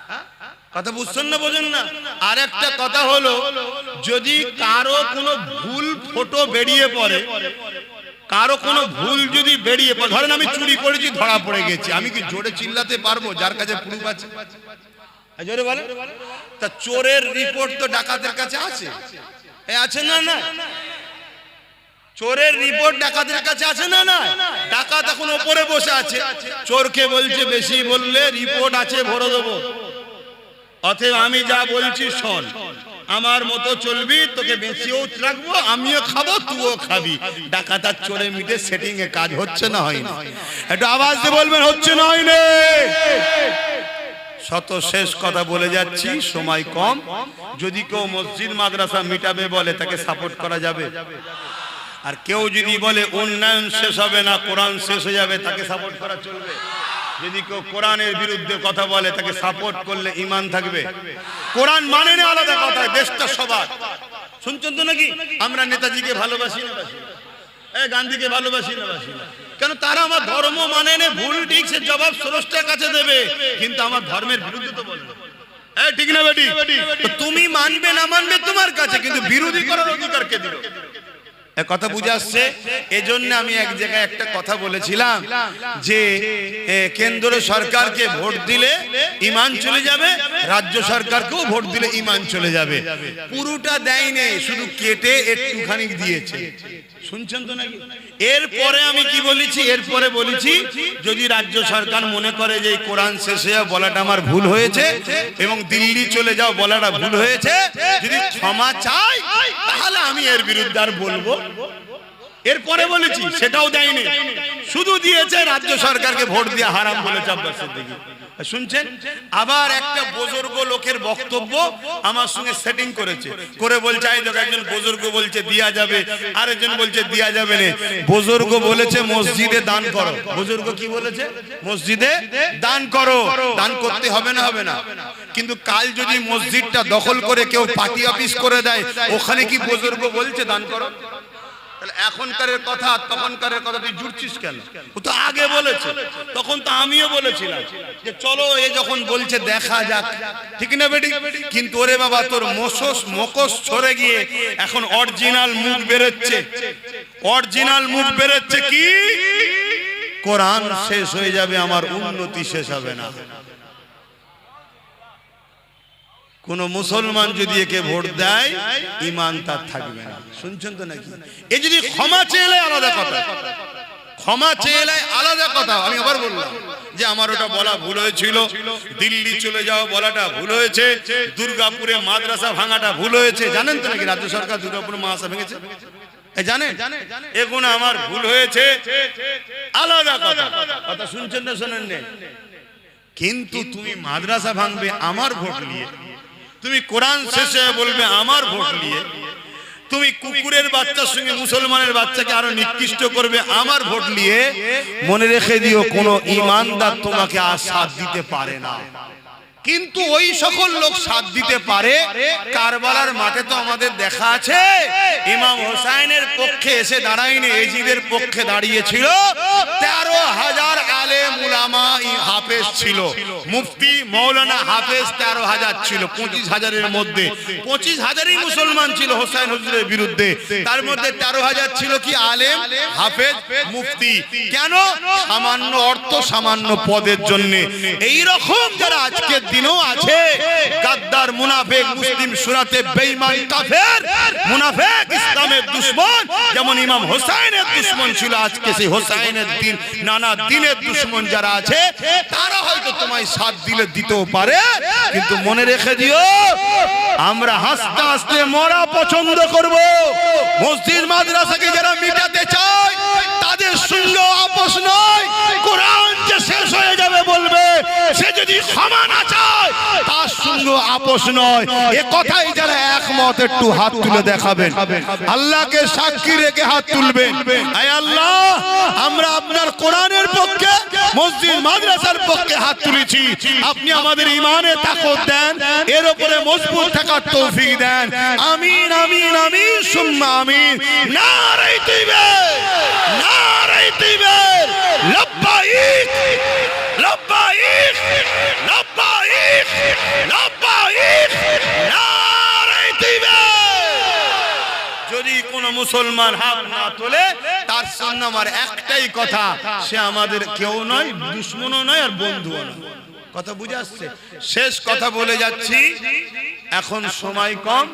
কথা বুঝছেন না? বোঝেন না? আর একটা কথা হলো, যদি কারো কোনো ভুল ফটো বেরিয়ে পড়ে, কারো কোনো ভুল যদি বেরিয়ে পড়ে, ধরেন আমি চুরি করেছি, ধরা পড়ে গেছি, আমি কি জোরে চিল্লাতে পারবো যার কাছে প্রুফ আছে? জোরে বলে। তা চোরের রিপোর্ট তো ডাকাতের কাছে আছে, আছে না? না, চোরের রিপোর্ট ডাকাতের কাছে আছে না? না, ডাকাত এখন উপরে বসে আছে, চোরকে বলছে বেশি বললে রিপোর্ট আছে ভরে দেবো, অতএব আমি যা বলছি শোন, আমার মতো চলবি, তোকে বেঁচেও রাখবো, আমিও খাবো, তুইও খাবি। ডাকাত আর চোরে মিটে সেটিং এ কাজ হচ্ছে না হয়নি? একটু আওয়াজ দিয়ে বলবেন, হচ্ছে না হয়নি? শত শেষ কথা বলে যাচ্ছি, সময় কম। যদি কেউ মসজিদ মাদ্রাসা মিটাবে বলে, তাকে সাপোর্ট করা যাবে। আর কেউ যদি বলে উন্নয়ন শেষ হবে না, কোরআন শেষ হয়ে যাবে, তাকে সাপোর্ট করা চলবে। যদি কেউ কোরআনের বিরুদ্ধে কথা বলে, তাকে সাপোর্ট করলে ঈমান থাকবে। কোরআন মানে না আলাদা কথা, দেশটা সবার। শুনছেন তো নাকি? আমরা নেতাজিকে ভালোবাসি না, গান্ধীকে ভালোবাসি না, কেন? তারা আমার ধর্ম মানে না, ভুল ঠিক সে জবাব স্রষ্টার কাছে দেবে, কিন্তু আমার ধর্মের বিরুদ্ধে তো বলবে। ঠিক না বেটি? তুমি মানবে না মানবে তোমার কাছে, কিন্তু বিরোধী করার অধিকার কে দিল? কথা বুঝে আসছে? এজন্য আমি এক জায়গায় একটা কথা বলেছিলাম যে কেন্দ্র সরকারকে ভোট দিলে ঈমান চলে যাবে, রাজ্য সরকারকেও ভোট দিলে ঈমান চলে যাবে। পুরোটা দেয়নি, শুধু কেটে একটুখানি দিয়েছে। শুনছেন তো নাকি? এরপরে আমি কি বলেছি? এরপরে বলেছি, যদি রাজ্য সরকার মনে করে যে কোরআন শেষে বলাটা আমার ভুল হয়েছে এবং দিল্লি চলে যাও বলাটা ভুল হয়েছে, যদি ক্ষমা চাই, তাহলে আমি এর বিরুদ্ধে আর বলবো। এরপরে বলেছি, সেটাও দেয়নি, শুধু দিয়েছে রাজ্য সরকারকে ভোট দিয়ে হারাম বলেছে আব্বাস সিদ্দিকী। শুনছেন? আবার একটা বুজুর্গ লোকের বক্তব্য আমার সঙ্গে সেটিং করেছে, করে বলছে এই দেখো, একজন বুজুর্গ বলছে দিয়া যাবে, আরেকজন বলছে দিয়া যাবে না। বুজুর্গ বলেছে মসজিদে দান করো। বুজুর্গ কি বলেছে? মসজিদে দান করো। দান করতে হবে না? হবে না। কিন্তু কাল যদি মসজিদটা দখল করে কেউ পার্টি অফিস করে দেয়, ওখানে কি বুজুর্গ বলছে দান করো? তাহলে এখনকারের কথা তখনকারের কথা তুই জুড়ছিস কেন? ও তো আগে বলেছে, তখন তো আমিও বলেছিলাম যে চলো এ যখন বলছে দেখা যাক, ঠিক না বেটি? কিন্তু ওরে বাবা, তোর মুখোশ ছড়ে গিয়ে এখন অরিজিনাল মুখ বেরোচ্ছে। অরিজিনাল মুখ বেরোচ্ছে কি? কোরআন শেষ হয়ে যাবে, আমার উন্নতি শেষ হবে না। কোন মুসলমান যদি একে ভোট দেয়, ঈমান তার থাকবে না। শুনছেন তো নাকি? এ যদি ক্ষমা চেয়ে আলাদা কথা, ক্ষমা চেয়ে আলাদা কথা। আমি আবার বললাম যে আমার ওটা বলা ভুল হয়েছিল, দিল্লি চলে যাও বলাটা ভুল হয়েছে, দুর্গাপুরে মাদ্রাসা ভাঙাটা ভুল হয়েছে। জানেন তো নাকি রাজ্য সরকার দুর্গাপুরে মাদ্রাসা ভেঙেছে? জানেন? এগুলো আমার ভুল হয়েছে, আলাদা কথা। কথা শুনছেন না শোনেন না? কিন্তু তুমি মাদ্রাসা ভাঙবে আমার ভোট নিয়ে, তুমি কোরআন শেষে বলবে আমার ভোট নিয়ে, তুমি কুকুরের বাচ্চার সঙ্গে মুসলমানের বাচ্চাকে আরো নিকৃষ্ট করবে আমার ভোট নিয়ে, মনে রেখে দিও কোন ঈমানদার তোমাকে আর সাথ দিতে পারে না। কিন্তু ওই সকল লোক সাথ দিতে পারে। কারবালার মাঠে তো আমাদের দেখা আছে ইমাম হোসাইনের পক্ষে এসে দাঁড়ায়নি, এজিদের পক্ষে দাঁড়িয়েছিল 13,000 আলেম উলামা হাফেজ ছিল, মুফতি মৌলানা হাফেজ 13,000 ছিল। 25,000-এর মধ্যে 25,000ই মুসলমান ছিল হোসাইন হুজুরের বিরুদ্ধে, তার মধ্যে 13,000 ছিল কি আলেম হাফেজ মুফতি। কেন? সামান্য অর্থ সামান্য পদের জন্য। এই রকম যারা আজকের দিনেও আছে, গাদ্দার মুনাফিক, মুসলিম সুরাতে বেঈমান কাফের মুনাফিক, ইসলামের দুশমন, যেমন ইমাম হোসাইনের দুশমন ছিল, আজকে সেই হোসাইনের দিন নানা দিনের দুশমন যারা আছে তারা হয়তো তোমায় সাথ দিলে দিতেও পারে, কিন্তু মনে রেখে দিও আমরা হাসতে হাসতে মরা পছন্দ করব। মসজিদ মাদ্রাসাকে যারা মিটাতে চায় তাদের সঙ্গে আপোষ নয়। কোরআন যে শেষ হয়ে যাবে বলবে, সে যদি ক্ষমা না চায় তার সঙ্গে আপোষ নয়। এ কথাই যারা একমত একটু হাত তুলে দেখাবেন, আল্লাহকে সাক্ষী রেখে হাত তুলবেন। আয় আল্লাহ, আমরা আপনার কোরআনের পক্ষে, মসজিদ মাদ্রাসার পক্ষে হাত তুলেছি, আপনি আমাদের ঈমানে তাকত দেন, এর উপরে মজবুত থাকার তৌফিক দেন। আমিন আমিন আমিন সুম্মা আমিন। নারে তাকবীর, নারে তাকবীর, লব্বাইক লব্বাইক লব্বাইক লব্বাইক, নারে তাকবীর। যদি কোন মুসলমান হাত না তোলে তার সামনে আমার একটাই কথা, সে আমাদের কেউ নয়, দুশমনও নয় আর বন্ধুও নয়। কথা বুঝে আসছে? শেষ কথা বলে যাচ্ছি, এখন সময় কম,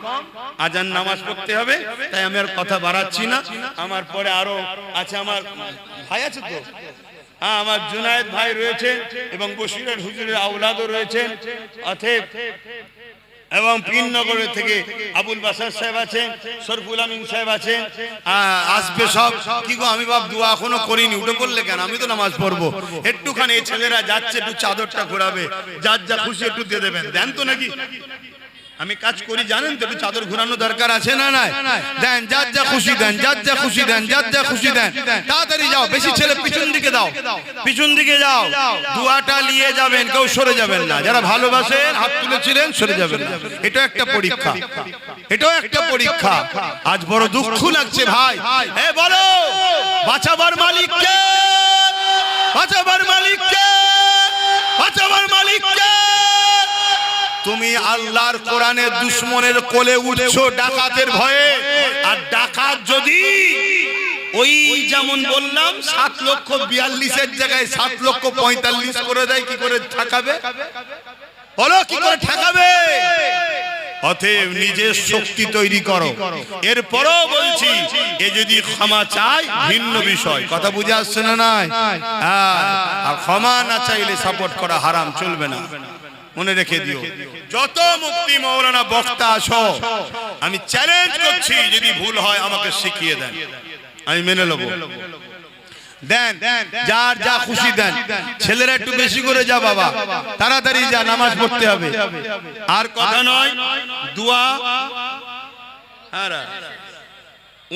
আজান নামাজ পড়তে হবে, তাই আমি আর কথা বাড়াচ্ছি না। আমার পরে আরো আছে, আমার ভাই আছে তো, হ্যাঁ, আমার জুনায়েদ ভাই রয়েছে এবং বশিরের হুজুরের আওলাদও রয়েছেন, অতএব এবং পিননগরের থেকে আবুল বাসার সাহেব আছেন, শরফুল আমিন সাহেব আছেন, আসবে সব। কি গো, আমি বাপ দোয়া এখনো করিনি, উঠে পড়লে কেন? আমি তো নামাজ পড়বো। একটুখানি এই ছেলেরা যাচ্ছে, একটু চাদরটা ঘোরাবে, যার যা খুশি একটু দিয়ে দেবেন। দেন তো নাকি? আমি কাজ করি জানেন তো, একটু চাদর ঘোরানো দরকার আছে না? নাই দেন, যার যা খুশি দেন, যার যা খুশি দেন, যার যা খুশি দেন। তাড়াতাড়ি যাও, বেশি ছেলে পিছন দিকে দাও, পিছন দিকে যাও, দোয়াটা নিয়ে যাবেন, কেউ সরে যাবেন না। যারা ভালোবাসেন হাত তুলেছিলেন সরে যাবেন না। এটা একটা পরীক্ষা, এটাও একটা পরীক্ষা। আজ বড় দুঃখ লাগছে ভাই। এ বলো, বাঁচাবার মালিক কে? বাঁচাবার মালিক কে? বাঁচাবার মালিক কে? তুমি আল্লাহর কোরআনের দুশমনের কোলে উঠছো ডাকাতের ভয়ে। আর ডাকাত যদি ওই যেমন বললাম 7,42,000-এর জায়গায় 7,45,000 করে দেয়, কি করে ঠকাবে? বলো, কি করে ঠকাবে? অতএব নিজের শক্তি তৈরি করো। এরপরও বলছি, এ যদি ক্ষমা চায় ভিন্ন বিষয়। কথা বুঝে আসছে না? নাই, আর ক্ষমা না চাইলে সাপোর্ট করা হারাম, চলবে না। মনে রেখে দিও, যত মুফতি মৌলানা বক্তা আছো, আমি চ্যালেঞ্জ করছি, যদি ভুল হয় আমাকে শিখিয়ে দেন, আমি মেনে নেব। দেন, যার যা খুশি দেন। ছেলেরা একটু বেশি করে যা বাবা, তাড়াতাড়ি যা, নামাজ পড়তে হবে। আর কথা নয়, দোয়া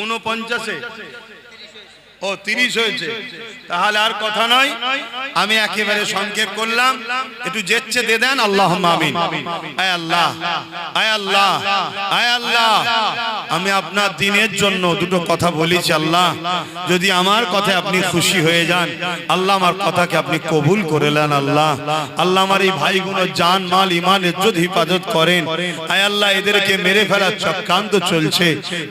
49-এ, ও 30 হয়েছে, তাহলে আর কথা নয়। আমি একেবারে সংক্ষেপ করলাম, একটু যেচ্ছে দিয়ে দেন। আল্লাহুম্মা আমিন। আয় আল্লাহ, আয় আল্লাহ, আয় আল্লাহ, আমি আপনার দিনের জন্য দুটো কথা বলেছি। আল্লাহ, যদি আমার কথায় আপনি খুশি হয়ে যান, আল্লাহ আমার কথাকে আপনি কবুল করে নেন। আল্লাহ, আল্লাহ আমার এই ভাইগুলো জান মাল ঈমান ইজ্জত হিফাজত করেন। আয় আল্লাহ, এদেরকে মেরে ফেলার চক্রান্ত চলছে,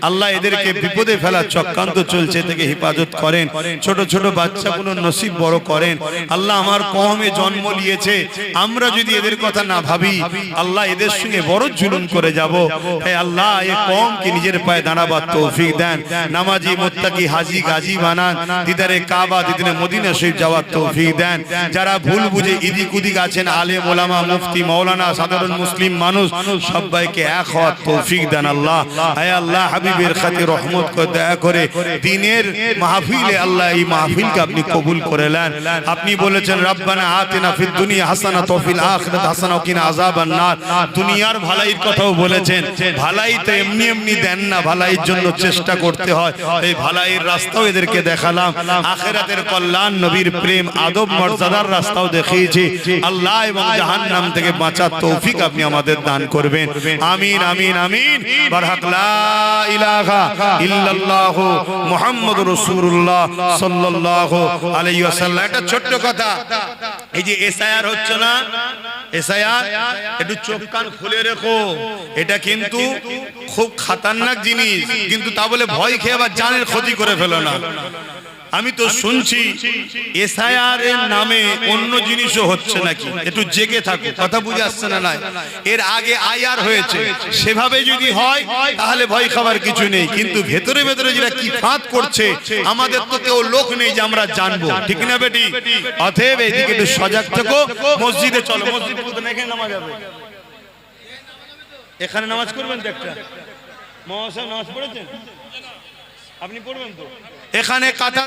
আল্লাহ এদেরকে বিপদে ফেলার চক্রান্ত চলছে থেকে হিফাজত করেন। ছোট ছোট বাচ্চাগুলো নসিব বড় করেন। আল্লাহ, আমার কওমে জন্ম নিয়েছে, আমরা যদি এদের কথা না ভাবি, আল্লাহ এদের সঙ্গে বড় জুলুম করে যাব। হে আল্লাহ, এই কওমকে নিজের পায়ে দাঁড়াবার তৌফিক দেন। নামাজি মুত্তাকি হাজী গাজী বানান। দিদারে কাবা, দিদারে মদিনা শরীফ যাওয়ার তৌফিক দেন। যারা ভুল বুঝে ইদিক উদিক আছেন, আলেম ওলামা মুফতি মাওলানা সাধারণ মুসলিম মানুষ, সবাইকে এক হওয়ার তৌফিক দেন। আল্লাহ, হে আল্লাহ, হাবিবের খাতির রহমত করে দয়া করে দিনের মাহফিল মাহফিলে আল্লাহ এই মাহফিলকে আপনি কবুল করে নেন। আপনি বলেছেন রব্বানা আতিনা ফিদ দুনিয়া হাসানাত ওয়া ফিল আখিরাতি হাসানাত ওয়া কিনা আযাবান নার। দুনিয়ার ভালাইয়ের কথাও বলেছেন, ভালাই তো এমনি এমনি দেন না, ভালাইয়ের জন্য চেষ্টা করতে হয়। এই ভালাইয়ের রাস্তাও এদেরকে দেখালাম, আখিরাতের কল্যাণ, নবীর প্রেম, আদব, মর্যাদার রাস্তাও দেখিয়েছি। আল্লাহ এবং জাহান্নাম থেকে বাঁচার তৌফিক আপনি আমাদের দান করবেন। আমিন আমিন আমিন। বারহাক লা ইলাহা ইল্লাল্লাহু মুহাম্মাদুর রাসূলুল্লাহ সাল্লাল্লাহু আলাইহি ওয়াসাল্লাম। একটা ছোট্ট কথা, এই যে এসআইআর হচ্ছে না, এসআইআর, একটু চোখ কান খুলে রেখো। এটা কিন্তু খুব খতরনাক জিনিস, কিন্তু তা বলে ভয় খেয়ে আবার জানের ক্ষতি করে ফেলো না। আমি তো শুনছি এসআইআর এর নামে অন্য জিনিসও হচ্ছে নাকি, একটু জেগে থাকো। কথা বুঝে আসছে না? নাই, এর আগে আইআর হয়েছে, সেভাবে যদি হয় তাহলে ভয় খাবার কিছু নেই, কিন্তু ভেতরে ভেতরে যেটা কি ফাঁদ করছে আমাদের তো কেউ লোক নেই যে আমরা জানবো, ঠিক না বেটি? অতএব এইদিকে একটু সজাগ থেকো। মসজিদে চলো, মসজিদে এখানে নামাজ হবে, এখানে নামাজ করবেন তো? একটা মহাশয় নামাজ পড়েছেন, আপনি পড়বেন তো? এখানে কাতার